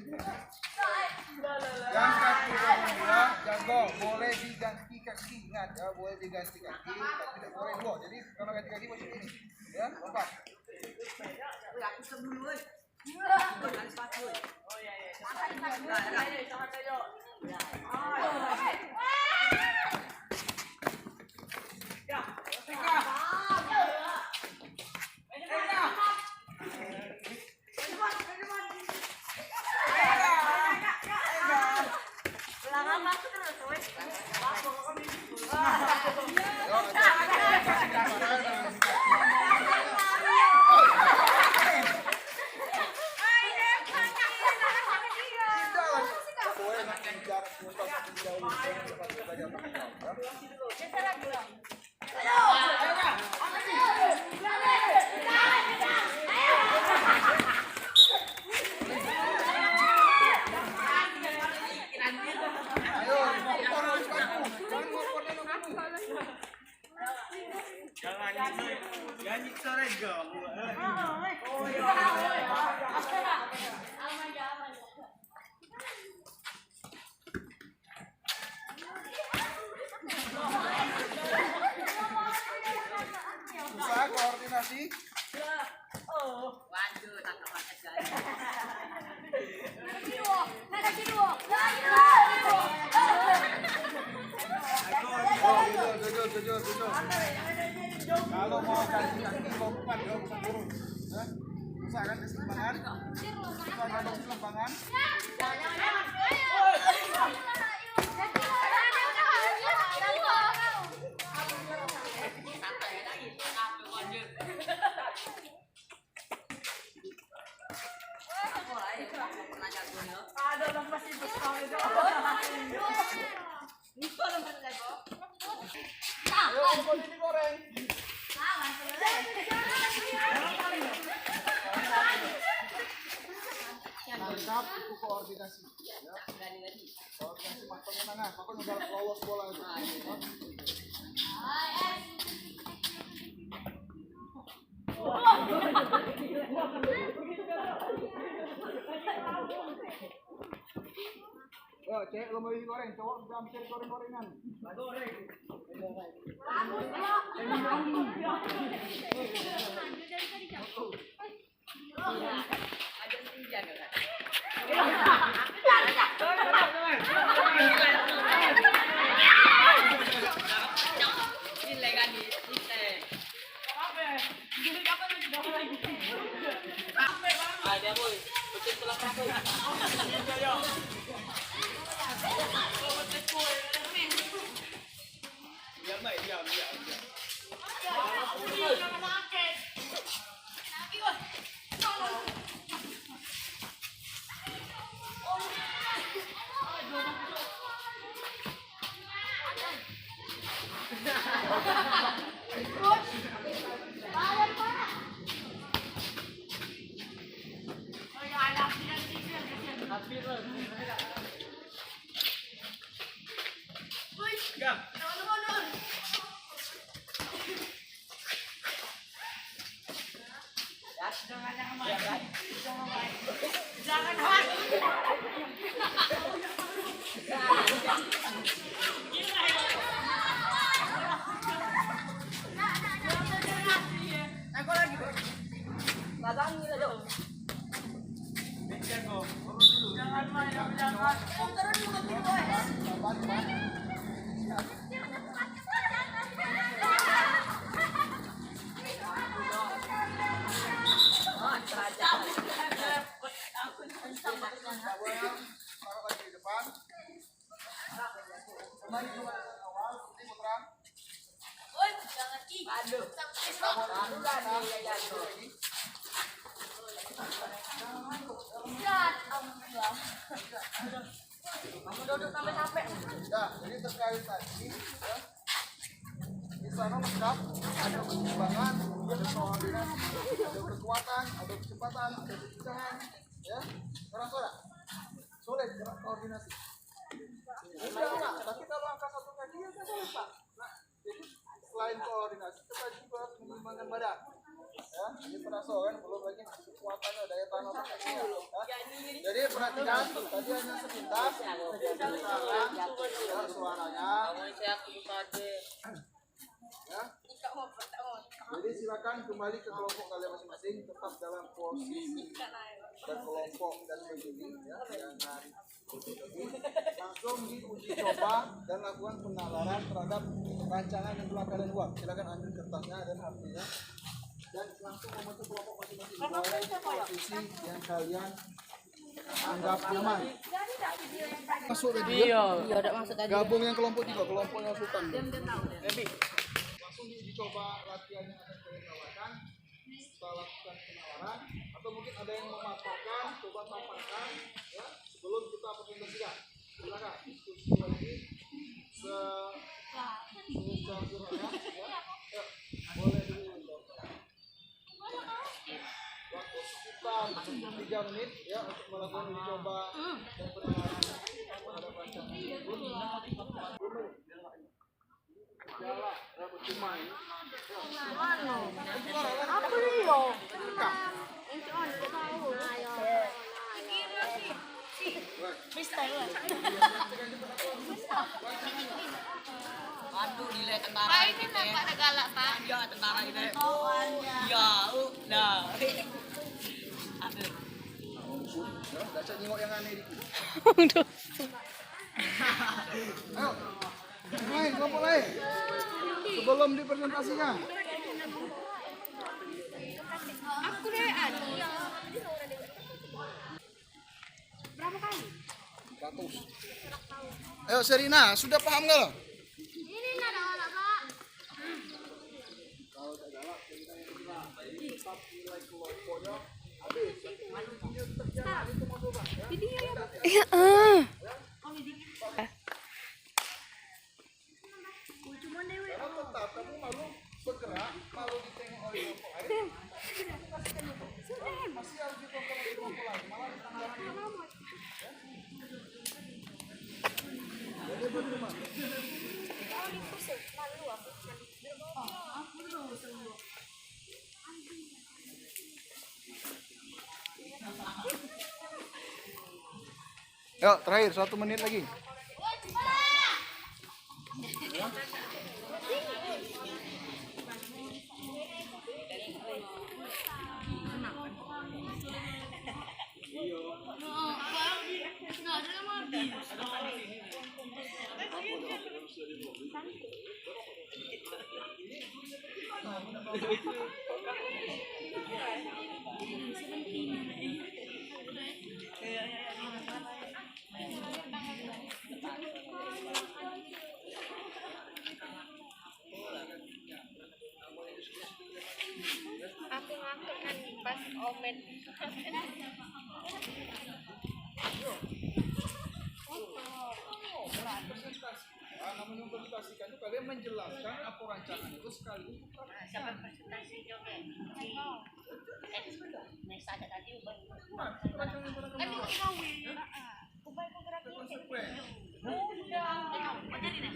S1: Yang kaki kedua jago boleh diganti kaki, ingat ya, boleh diganti kaki tapi tidak boleh dua. Jadi kalau ganti kaki macam ini ya, lompat. Usaha koordinasi. Jujur. Kalau mau ganti kaki lompat ya bisa turun. Usahakan keseimbangan. Usahakan keseimbangan. Ayo, boleh digoreng. Tangkap itu koordinasi. Ya. Koordinasi pengenangan, pokoknya udah lolos bola itu. Yo, cek lo mau digoreng, cowok udah mencari goreng-gorengan. Goreng. Taruh lagi di depan. Kembali ke awal, ini putra. Ya, jadi terkait tadi, ya, di sana lengkap, ada keseimbangan, ada koordinasi, ada kekuatan, ada kecepatan, ada kekencangan, ya, suara-suara, sulit gerak koordinasi. Udah, tapi kalau angkat satu kaki ya sulit Pak. Nah, jadi selain koordinasi kita juga harus mengembangkan badan. Ya, ini penasaran belum lagi kekuatannya, daya tahan otaknya. Ya. Jadi perhatikan, tadi hanya sepintas, ya, suaranya. Ya. Jadi silakan kembali ke kelompok kalian masing-masing, tetap dalam posisi berkelompok dan berdiri, ya, jangan langsung diuji coba dan lakukan penalaran terhadap rancangan yang telah kalian buat. Silakan ambil kertasnya dan HP-nya dan langsung membentuk kelompok masing-masing oleh posisi yang kalian anggap nyaman. Masuk tadi ya? Iya, udah masuk tadi. Gabung yang kelompok 3, kelompoknya Sultan. Langsung diuji coba latihan yang akan kalian tawarkan. Setelah lakukan penawaran atau mungkin ada yang memaparkan, coba paparkan, ya, sebelum kita presentasikan. Silakan diskusi lagi sesederhana, ya. Boleh dulu. Waktu sekitar 3 menit, ya, untuk melakukan uji coba dan penawaran terhadap rancangan tersebut. Jalan, cuma ini.
S3: Apa dia?
S6: Aduh, nilai tentara ini nampak ada galak, Pak. Iya, tentara ini. Ya, udah. Aduh.
S1: Baca nengok yang aneh dikit.
S5: Udah.
S1: Ayo. Lain, kelompok lain. Sebelum dipresentasikan.
S3: Aku deh ada. Berapa kali?
S1: 100. Ayo Serina, sudah paham nggak lo?
S3: Ini nada galak, Pak.
S1: Kalau tak galak, kita yang kedua. Tetap nilai kelompoknya habis. Ini terjalan, itu mau coba.
S5: Ya,
S1: Kalau tetap kamu malu bergerak, malu ditengok oleh kelompok lain. Masih harus ditengok oleh kelompok lain. Malah ditanggapi. Jadi bagaimana? Yuk, terakhir 1 menit lagi. Namun mempresentasikan itu kalian menjelaskan apa rancangan itu sekaligus.
S6: Siapa presentasi juga? Nesa ada tadi ubah.
S3: Kan di kawin. Ubah gerak
S1: Konsekuen.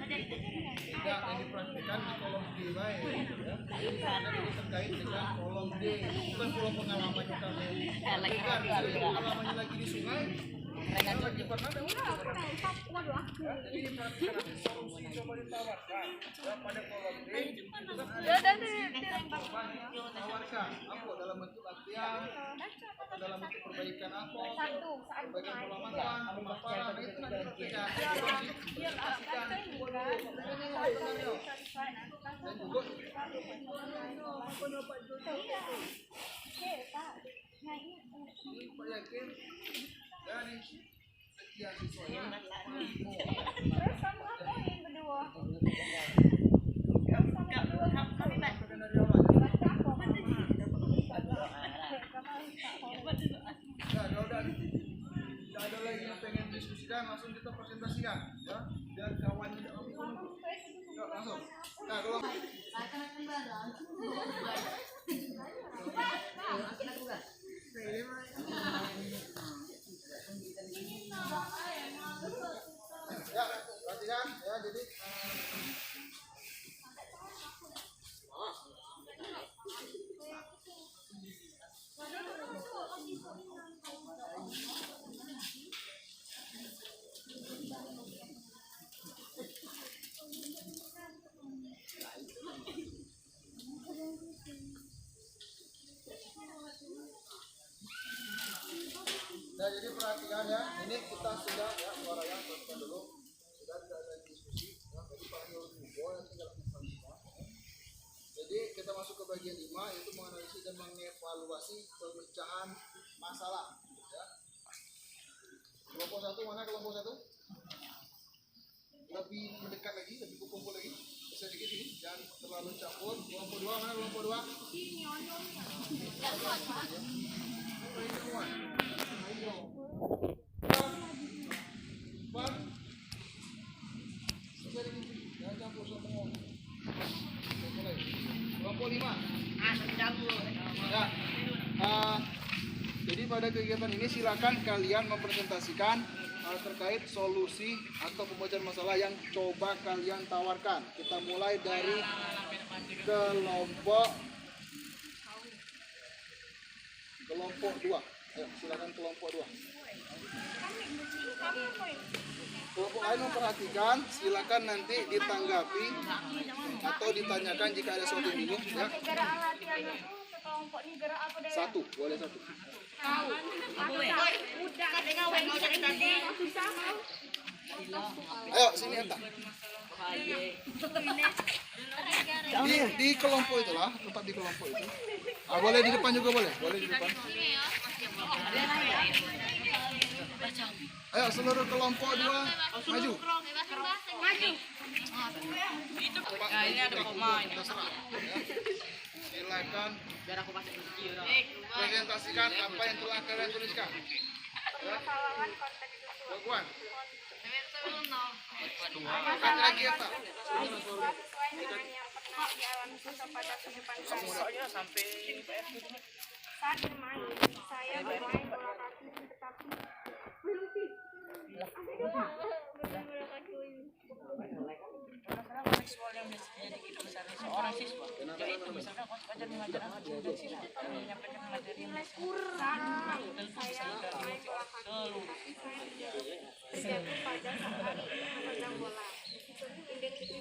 S6: Jadi
S1: Tidak yang dipraktikkan di kolom D lain, ya. Karena ini terkait dengan kolom D, bukan kolom pengalaman yang kamu berikan. Pengalamannya lagi di sungai, yang lagi pernah ada ya, jadi dipraktikkan nanti solusi coba ditawarkan ya, pada kolom D. Tawarkan apa dalam bentuk latihan atau dalam bentuk perbaikan apa, perbaikan pelamatan, pemaparan, nah itu nanti praktikkan. Dan juga Pak yakin dari sekian siswanya
S3: Terus kamu ngapain berdua?
S1: dari awal udah ada lagi yang pengen diskusikan, langsung kita presentasikan ya, biar kawan tidak menunggu. Yuk langsung. Nah kalau ya perhatikan ya, jadi nah jadi perhatikan ya, ini kita sudah ya suaranya perhatikan dulu, sudah tidak ada diskusi ya, jadi panggil dulu ya, tinggal kita. Jadi kita masuk ke bagian 5 yaitu menganalisis dan mengevaluasi pemecahan masalah ya. Kelompok 1 mana kelompok 1? Lebih mendekat lagi, lebih kumpul lagi, bisa dikit ini, jangan terlalu campur. Kelompok 2 mana kelompok 2? Kelompok 5. Ya. Jadi pada kegiatan ini silakan kalian mempresentasikan terkait solusi atau pembacaan masalah yang coba kalian tawarkan. Kita mulai dari kelompok 2. Ayo, silakan kelompok 2. Kelompok lain memperhatikan, silakan nanti ditanggapi atau ditanyakan jika ada sesuatu yang bingung ya.
S3: Negara latihannya tuh sekelompok nih gerak apa deh?
S1: 1, boleh 1.
S3: Tahu. Udah. Susah mau.
S1: Ayo sini Enta. Di kelompok itulah, tempat di kelompok itu. Boleh di depan juga boleh di depan. Ayo seluruh kelompok 2 maju.
S6: ini ada koma ini.
S1: Terserah, ya. Silakan presentasikan apa yang telah kalian tuliskan. Ya. Baguan. Bukan lagi ya Pak.
S3: Sesuai dengan yang pernah dialami pada kehidupan saya. Saat bermain, saya bermain bola kaki tetapi
S6: Seorang siswa, jadi itu misalnya pelajar mengajar anak dari sini menyampaikan materi yang
S3: saya bermain bola kaki tetapi saya terjatuh pada saat menendang bola. Identifikasi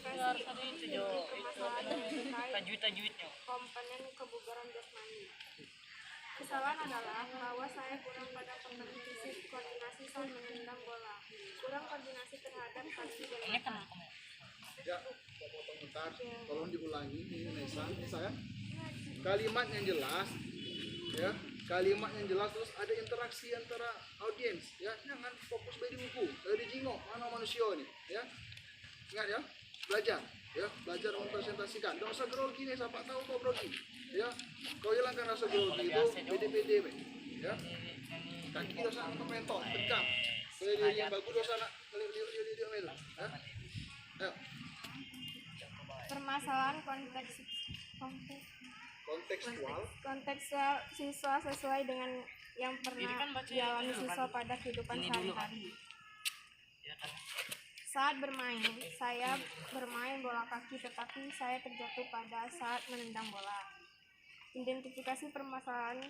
S3: permasalahan terkait
S6: tajwid-tajwidnya.
S3: komponen kebugaran jasmani. Kesalahan adalah bahwa saya kurang pada kompetensi fisik, koordinasi saat menendang bola, kurang koordinasi terhadap kaki dan mata.
S1: Ya, Bapak komentar, tolong diulangi ini Nesa, ini saya. Kalimat yang jelas, ya, kalimat yang jelas terus ada interaksi antara audiens, ya, jangan fokus dari buku, dari jingok, mana manusia ini, ya. Ingat ya, belajar, Ya, belajar mempresentasikan. Tidak usah grogi nih, siapa tahu kau grogi. Ya, kau hilangkan rasa grogi itu, pede-pede, ya. Kaki dosa anak mentok, tegap. Kalau yang bagus dosa anak, liuk itu. Ya, ayo.
S3: Permasalahan kontekstual siswa sesuai dengan yang pernah dialami siswa pada kehidupan sehari-hari. Saat bermain, saya bermain bola kaki tetapi saya terjatuh pada saat menendang bola. Identifikasi permasalahan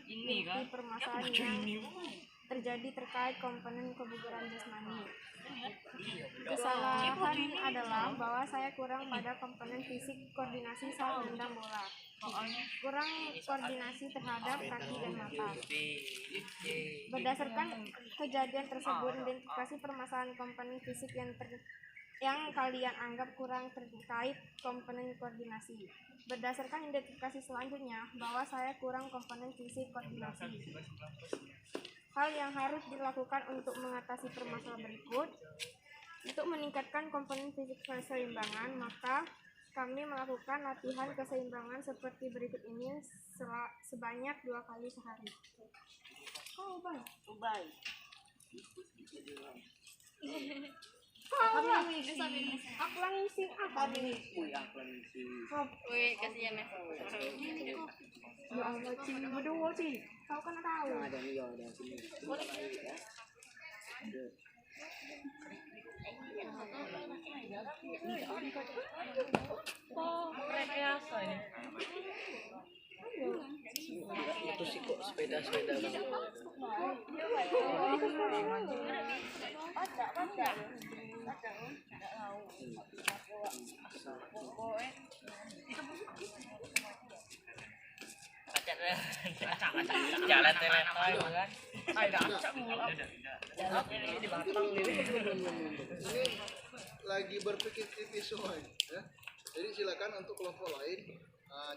S3: yang terjadi terkait komponen kebugaran jasmani. Kesalahan adalah bahwa saya kurang pada komponen fisik koordinasi saat menendang bola. Kurang koordinasi terhadap kaki dan mata. Berdasarkan kejadian tersebut, identifikasi permasalahan komponen fisik yang kalian anggap kurang terkait komponen koordinasi. Berdasarkan identifikasi selanjutnya, bahwa saya kurang komponen fisik koordinasi. Hal yang harus dilakukan untuk mengatasi permasalahan berikut. Untuk meningkatkan komponen fisik keseimbangan, maka kami melakukan latihan keseimbangan seperti berikut ini sebanyak 2 kali sehari. Aku lang isi apa ini?
S6: Wih, kasihan ya.
S3: Ya Allah, Cing, berdua sih. Kau kan tahu.
S6: Oh, rekayasa ini.
S2: Itu sih kok sepeda-sepeda jalan teletoi kan. Jalan ini di Batang ini.
S1: Ini lagi berpikir kritis semua ya. Jadi silakan untuk kelompok lain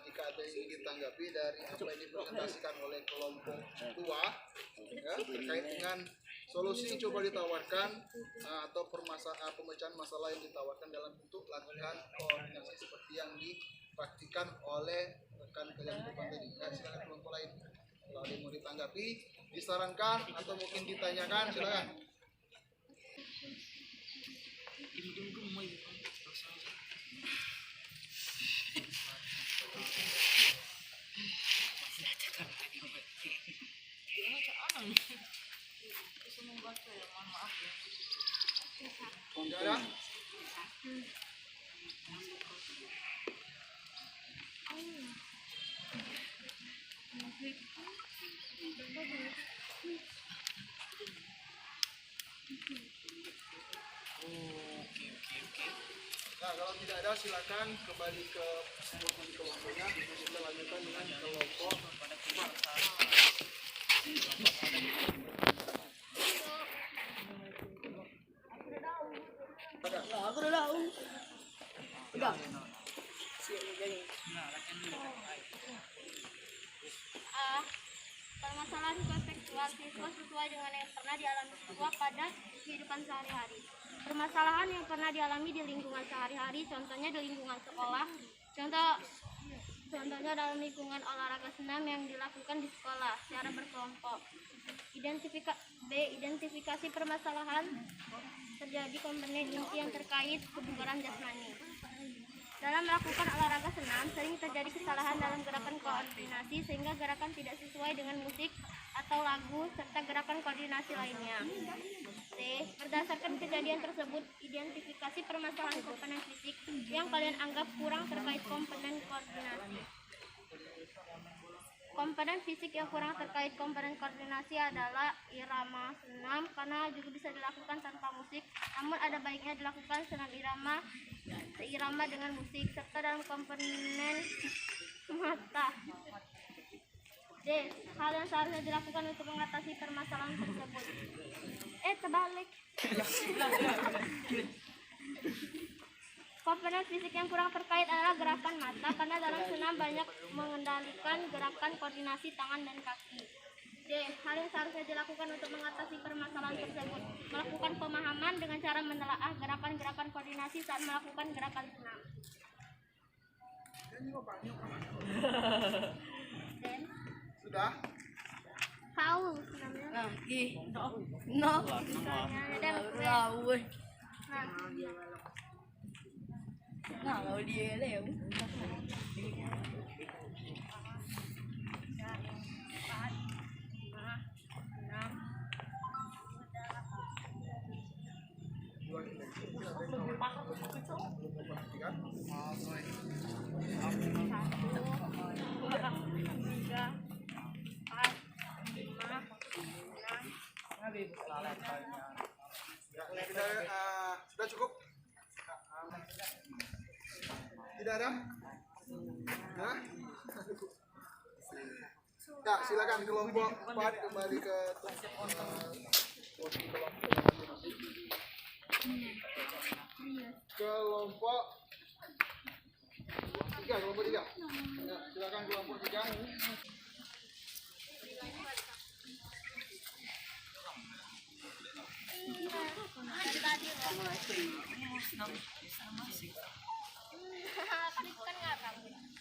S1: jika ada yang ingin ditanggapi dari apa yang dipresentasikan oleh kelompok tua ya, terkait dengan solusi yang coba ditawarkan atau pemecahan masalah yang ditawarkan dalam bentuk latihan koordinasi seperti yang dipraktikkan oleh rekan kalian di depan tadi. Ya, silakan kelompok lain. Kalau ada yang mau ditanggapi, disarankan atau mungkin ditanyakan, silakan. Tidak ada? Nah, kalau tidak ada silakan kembali ke kelompoknya. Kita lanjutkan dengan kelompok
S6: Aku udah tahu. Udah.
S4: Permasalahan kontekstual siswa sesuai dengan yang pernah dialami siswa pada kehidupan sehari-hari. Permasalahan yang pernah dialami di lingkungan sehari-hari, contohnya di lingkungan sekolah, contohnya dalam lingkungan olahraga senam yang dilakukan di sekolah secara berkelompok. Identifikasi permasalahan terjadi komponen inti yang terkait kebugaran jasmani. Dalam melakukan olahraga senam, sering terjadi kesalahan dalam gerakan koordinasi sehingga gerakan tidak sesuai dengan musik atau lagu serta gerakan koordinasi lainnya. C. Berdasarkan kejadian tersebut, identifikasi permasalahan komponen fisik yang kalian anggap kurang terkait komponen koordinasi. Komponen fisik yang kurang terkait komponen koordinasi adalah irama senam, karena juga bisa dilakukan tanpa musik, namun ada baiknya dilakukan senam irama seirama dengan musik, serta dalam komponen mata. D. Hal yang seharusnya dilakukan untuk mengatasi permasalahan tersebut. Terbalik. Komponen fisik yang kurang terkait adalah gerakan mata, karena dalam senam banyak mengendalikan gerakan koordinasi tangan dan kaki. D. Hal yang seharusnya dilakukan untuk mengatasi permasalahan tersebut. Melakukan pemahaman dengan cara menelaah gerakan-gerakan koordinasi saat melakukan gerakan senam.
S1: Sudah?
S3: Paul namanya.
S6: Nah, no.
S3: Dan
S6: Tahu.
S3: nah,
S6: Nah, kalau dia ya.
S1: Sudah cukup? Tidak ada? Ya? Ya, silakan kelompok 4 kembali ke kelompok 3. Ya, silakan kelompok 3.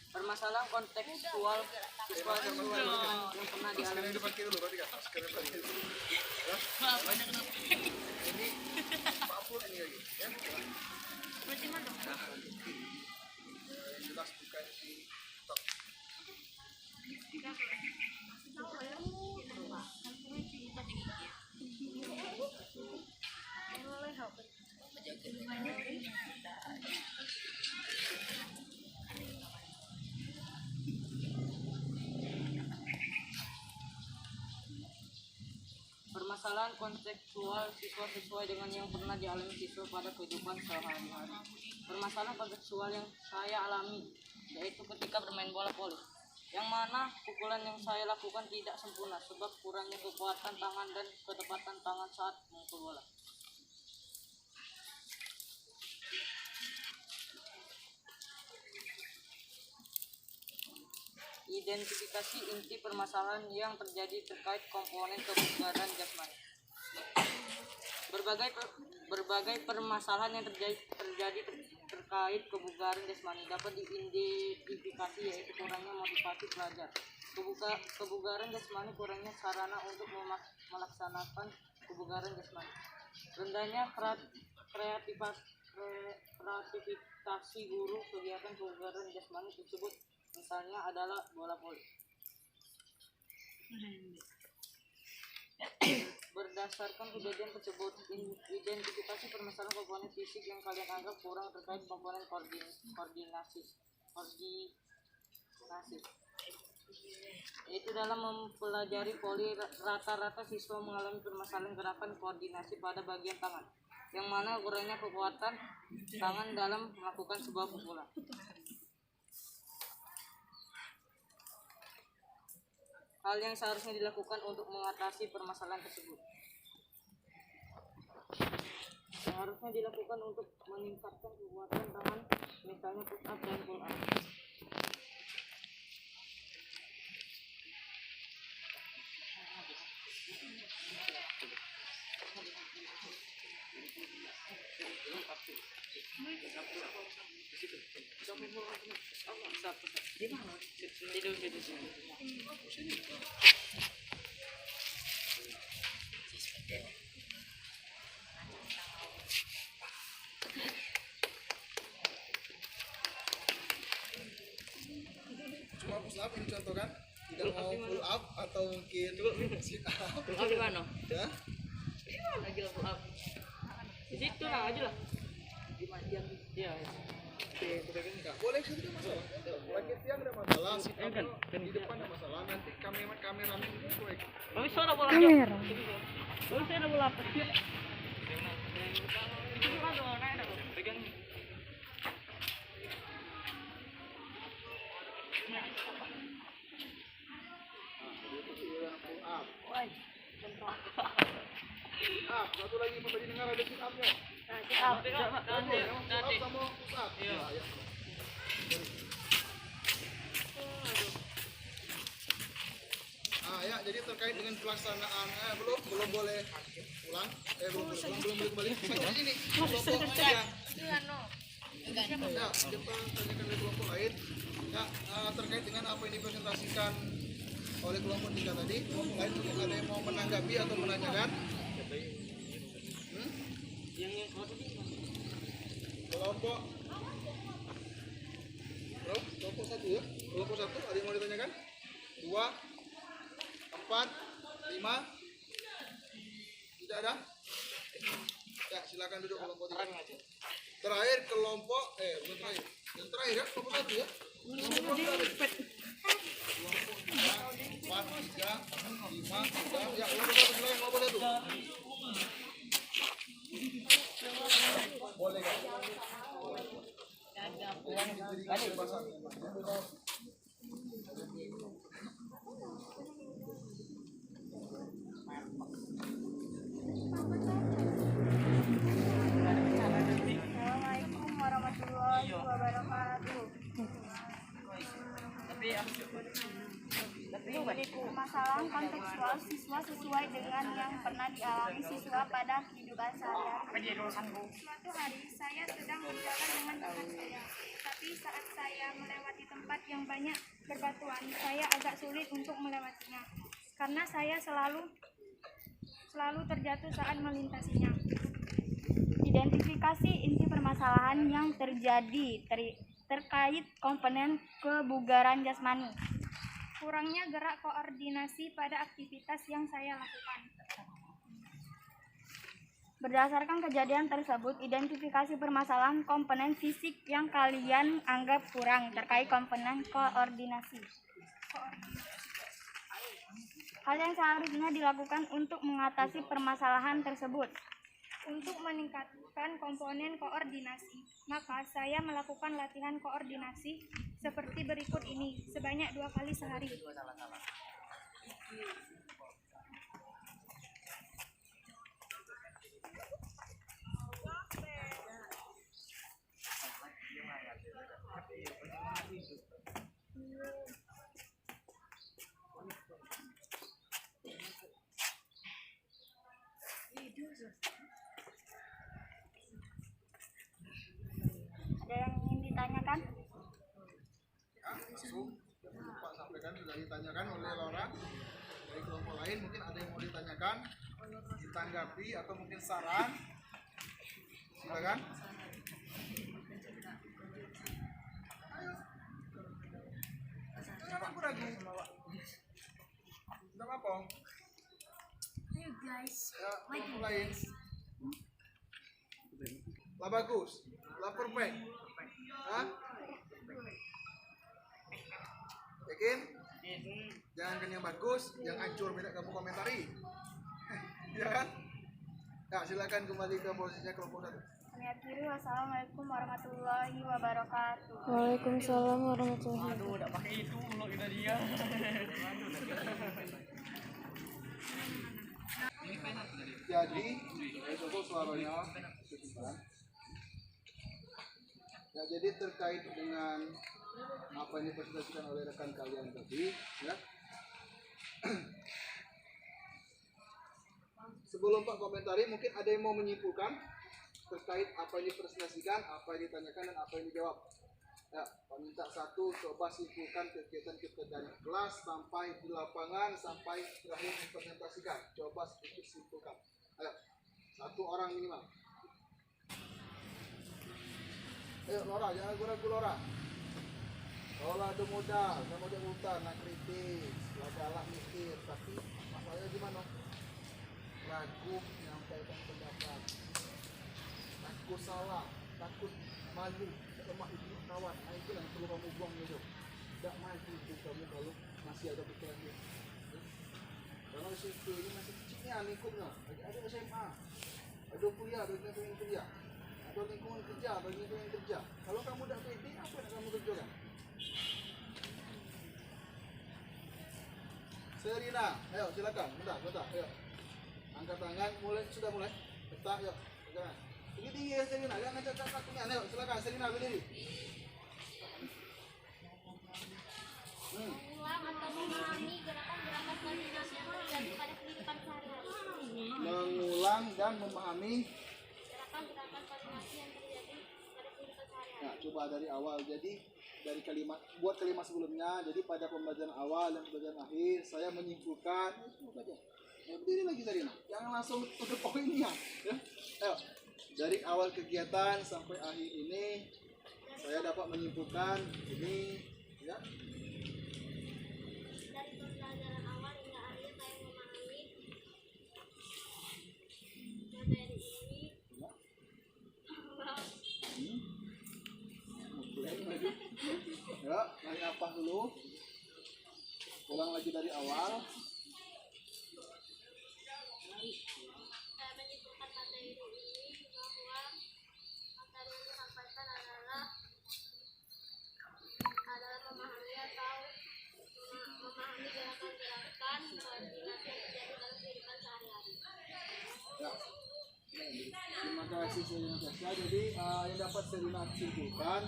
S2: Permasalahan kontekstual siswa seksual yang pernah dialami.
S1: Ini pakai dulu berarti kan? Maskernya pakai dulu. Ya. Ini upload ini lagi, ya. Jelas bukan di TikTok.
S2: Permasalahan kontekstual siswa sesuai dengan yang pernah dialami siswa pada kehidupan sehari-hari. Permasalahan kontekstual yang saya alami yaitu ketika bermain bola voli, yang mana pukulan yang saya lakukan tidak sempurna sebab kurangnya kekuatan tangan dan ketepatan tangan saat memukul bola. Identifikasi inti permasalahan yang terjadi terkait komponen kebugaran jasmani. Berbagai permasalahan yang terjadi terkait kebugaran jasmani dapat diidentifikasi, yaitu kurangnya motivasi pelajar, kebugaran jasmani, kurangnya sarana untuk melaksanakan kebugaran jasmani, rendahnya kreativitas guru kegiatan kebugaran jasmani tersebut, misalnya adalah bola voli. Berdasarkan kejadian tersebut, identifikasi permasalahan komponen fisik yang kalian anggap kurang terkait komponen koordinasi. Yaitu dalam mempelajari voli, rata-rata siswa mengalami permasalahan gerakan koordinasi pada bagian tangan, yang mana kurangnya kekuatan tangan dalam melakukan sebuah pukulan. Hal yang seharusnya dilakukan untuk mengatasi permasalahan tersebut. Seharusnya dilakukan untuk meningkatkan kekuatan tangan, misalnya push up dan pull up.
S1: Cuma push up ini contoh kan? Tidak mau pull up atau mungkin sit up.
S6: Pull up di mana?
S1: Ya?
S6: Lagi lah pull up. Di situ lah aja lah. Di mana? Iya.
S1: Enggak boleh sih, tidak masalah. Lagi tiang tidak masalah. Sit up di depan tidak masalah. Nanti kameramen itu proyek.
S6: Tapi suara bola kamera. Terus saya ada bola apa? Itu kan dong, naik dong. Pegang.
S1: Satu lagi mau tadi dengar ada sit up-nya.
S6: Sit up.
S1: Sit up sama push up.
S6: Iya.
S1: Ya. Ya, jadi terkait dengan pelaksanaan belum boleh pulang. Belum boleh kembali. Jadi ini kelompok ya. Ya, Jepang tanyakan dari kelompok lain. Ya, terkait dengan apa yang dipresentasikan oleh kelompok 3 tadi, lain mungkin ada yang mau menanggapi atau menanyakan? Kelompok kelompok 1 ya? Kelompok 1 ada yang mau ditanyakan? 2, 4, 5. Tidak ada? Ya, silakan duduk kelompok 3. Terakhir kelompok bukan terakhir. Yang terakhir ya, kelompok 1 ya. Kelompok 4, 3, 5, 3. Ya, kelompok 1 silakan kelompok 1. Boleh kan? Diberikan kebebasan.
S3: Assalamualaikum warahmatullahi wabarakatuh. Permasalahan kontekstual siswa sesuai dengan yang pernah dialami siswa pada kehidupan sehari-hari. Suatu hari saya sedang berjalan dengan teman saya, tapi saat saya melewati tempat yang banyak berbatuan, saya agak sulit untuk melewatinya karena saya selalu terjatuh saat melintasinya. Identifikasi inti permasalahan yang terjadi terkait komponen kebugaran jasmani. Kurangnya gerak koordinasi pada aktivitas yang saya lakukan. Berdasarkan kejadian tersebut, identifikasi permasalahan komponen fisik yang kalian anggap kurang terkait komponen koordinasi. Hal yang seharusnya dilakukan untuk mengatasi permasalahan tersebut. Untuk meningkatkan komponen koordinasi, maka saya melakukan latihan koordinasi seperti berikut ini sebanyak 2 kali sehari. Ada yang ingin ditanyakan?
S1: Ya, langsung Pak sampaikan sudah ditanyakan oleh Laura dari kelompok lain. Mungkin ada yang mau ditanyakan, ditanggapi atau mungkin saran. Silakan. Ayo. Jangan ragu-ragu. Tidak apa-apa.
S4: Ayo guys.
S1: Ya, kelompok lain. Lah bagus, lah perfect. Hah? Yakin? Jangan kan yang bagus, yang hancur tidak kamu komentari. Ya kan? Ya, silakan kembali ke posisinya kelompok 1.
S3: Akhiri, wassalamualaikum warahmatullahi wabarakatuh.
S5: Waalaikumsalam warahmatullahi wabarakatuh.
S6: Udah pakai itu kalau kita dia.
S1: Jadi, itu suaranya kesimpulan. Ya, jadi terkait dengan apa yang dipresentasikan oleh rekan kalian tadi, ya. Sebelum Pak komentari, mungkin ada yang mau menyimpulkan terkait apa yang dipresentasikan, apa yang ditanyakan, dan apa yang dijawab. Ya, Pak minta satu, coba simpulkan kegiatan kita dari kelas sampai di lapangan, sampai terakhir dipresentasikan. Coba sedikit simpulkan. Ayo, satu orang minimal. Ayo Laura, jangan ragu-ragu Laura. Laura itu muda hutan, nak kritis, galak mikir, tapi masalahnya gimana? Ragu menyampaikan pendapat, takut salah, takut malu, lemah itu kawan. Nah, itu yang perlu kamu buang dulu. Tidak maju itu kamu kalau masih ada pikiran itu. Kalau SMP ini masih kecilnya lingkupnya, ada SMA, ada kuliah, ada yang kuliah, ada lingkungan kerja, ada lingkungan kerja. Kalau kamu tidak pede, apa yang kamu kerjakan? Serina, ayo silakan, bentar, ayo. Angkat tangan, sudah mulai. Letak, yuk, pegangan. Tinggi tinggi ya Serina, jangan ngajak kakinya. Ayo silakan Serina berdiri.
S4: Mengulang atau memahami gerakan-gerakan koordinasi yang terjadi pada kehidupan sehari-hari.
S1: Mengulang dan memahami.
S4: Gerakan-gerakan koordinasi yang terjadi pada kehidupan sehari-hari.
S1: Nah, coba dari awal. Jadi dari kalimat sebelumnya. Jadi pada pembelajaran awal dan pembelajaran akhir saya menyimpulkan berdiri lagi tadi, jangan langsung tutup poinnya ya. Ayo, dari awal kegiatan sampai akhir ini saya dapat menyimpulkan ini ya.
S4: Dari pembelajaran awal hingga akhir saya memahami materi ini.
S1: Ya, lagi apa dulu? Ulang lagi dari awal.
S4: Saya menyimpulkan materi ini bahwa materi yang disampaikan adalah memahami atau memahami gerakan-gerakan koordinasi yang terjadi dalam kehidupan sehari-hari.
S1: Ya. Terima kasih Serina Tasya. Jadi yang dapat Serina simpulkan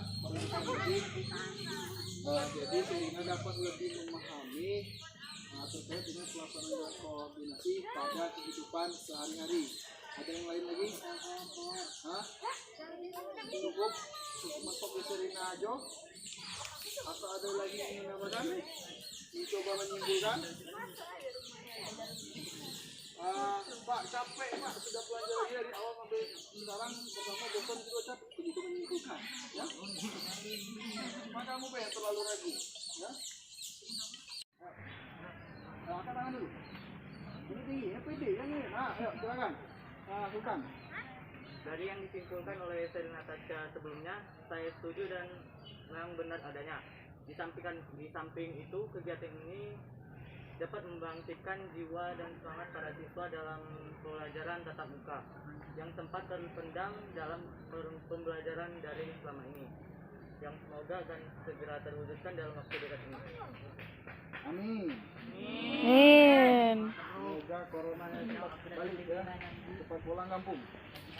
S1: jadi Serina dapat lebih memahami terkait dengan pelaksanaan koordinasi pada kehidupan sehari-hari. Ada yang lain lagi? Hah? Cukup mentok di Serina aja? Atau ada lagi yang menambahkan? Mencoba menyimpulkan? Pak capek Pak, sudah belajar lagi dari awal sampai sekarang bersama bosan juga capek, begitu menyimpulkan ya. Maka kamu pengen terlalu ragu ya. Angkat tangan dulu. Ini tinggi ya, pede ya nih. Ayo silakan. Sultan.
S2: Dari yang disimpulkan oleh Serina Tasya sebelumnya, saya setuju dan memang benar adanya. Di samping itu, kegiatan ini dapat membangkitkan jiwa dan semangat para siswa dalam pembelajaran tatap muka yang sempat terpendam dalam pembelajaran daring selama ini, yang semoga akan segera terwujudkan dalam waktu dekat ini.
S1: Amin.
S5: Amin.
S1: Semoga coronanya cepat balik ya, cepat pulang kampung.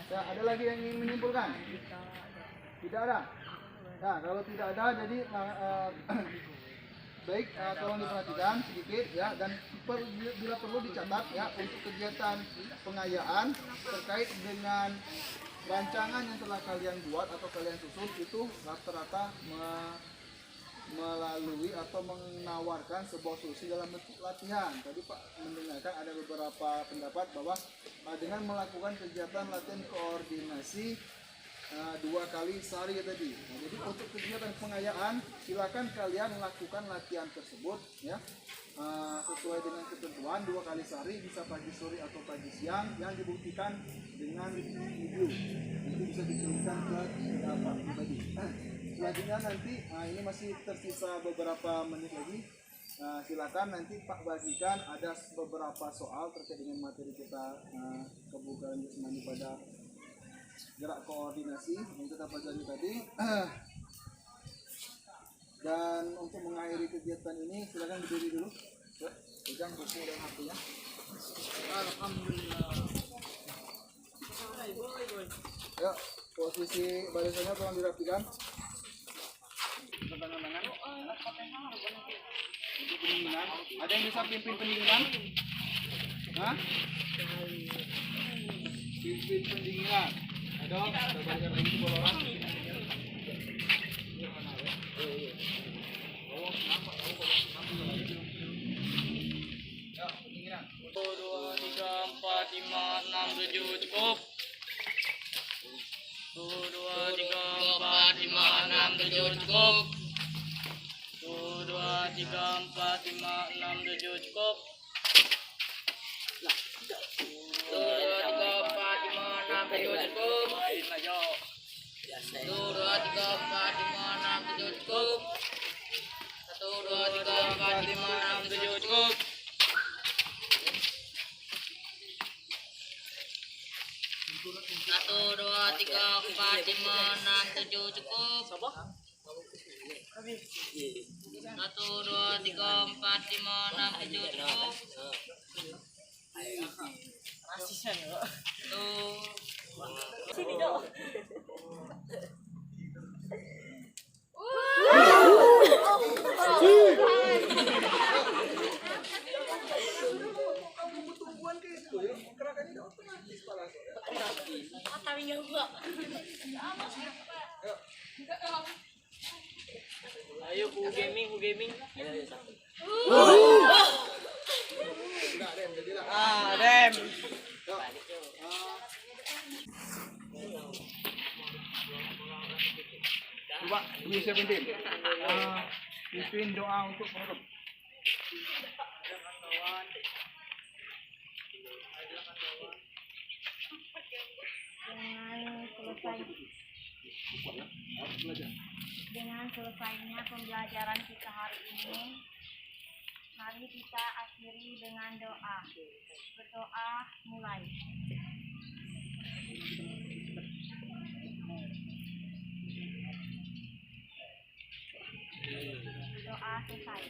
S1: Ya, ada lagi yang ingin menyimpulkan? Tidak ada. Nah, kalau tidak ada, jadi baik, tolong diperhatikan sedikit ya, dan bila perlu dicatat ya untuk kegiatan pengayaan terkait dengan rancangan yang telah kalian buat atau kalian susun itu rata-rata melalui atau menawarkan sebuah solusi dalam bentuk latihan. Tadi Pak mendengarkan ada beberapa pendapat bahwa dengan melakukan kegiatan latihan koordinasi 2 kali sehari ya tadi. Nah, jadi untuk kegiatan pengayaan silakan kalian lakukan latihan tersebut ya sesuai dengan ketentuan 2 kali sehari, bisa pagi sore atau pagi siang, yang dibuktikan dengan video. Nanti bisa dikirimkan ke Pak pribadi. Selanjutnya nanti ini masih tersisa beberapa menit lagi. Silakan nanti Pak bagikan ada beberapa soal terkait dengan materi kita kebugaran jasmani pada gerak koordinasi yang kita pelajari tadi. Dan untuk mengakhiri kegiatan ini silakan berdiri dulu ya, pegang buku dan HP-nya. Alhamdulillah. Ya, posisi barisannya tolong dirapikan. Tangan-tangan. Untuk pendinginan, ada yang bisa pimpin pendinginan? Hah? Pimpin pendinginan. Ada, kita balikan lagi ke orang. Ya, pendinginan. 1, 2, 3, 4, 5, 6, 7 cukup. 1, 2, 3, 4, 5, 6, 7 cukup. 1, 2, 3, 4, 5, 6, 7 cukup. 1, 2, 3, 4, 5, 6, 7 cukup. 1, 2, 3, 4, 5, 6, 7 cukup. 1, 2, 3, 4, 5, 6, 7 cukup. 1, 2, 3, 4, 5, 6, 7 cukup. 1, 2, 3, 4, 5, 6, 7 cukup.
S6: Sini dong. Ayo gaming.
S1: Enggak, Dem, jadilah.
S6: Dem.
S1: Yuk. Coba, bisa penting. Pimpin doa untuk penutup.
S5: Dengan selesainya pembelajaran kita hari ini, mari kita akhiri dengan doa. Berdoa mulai. Doa selesai.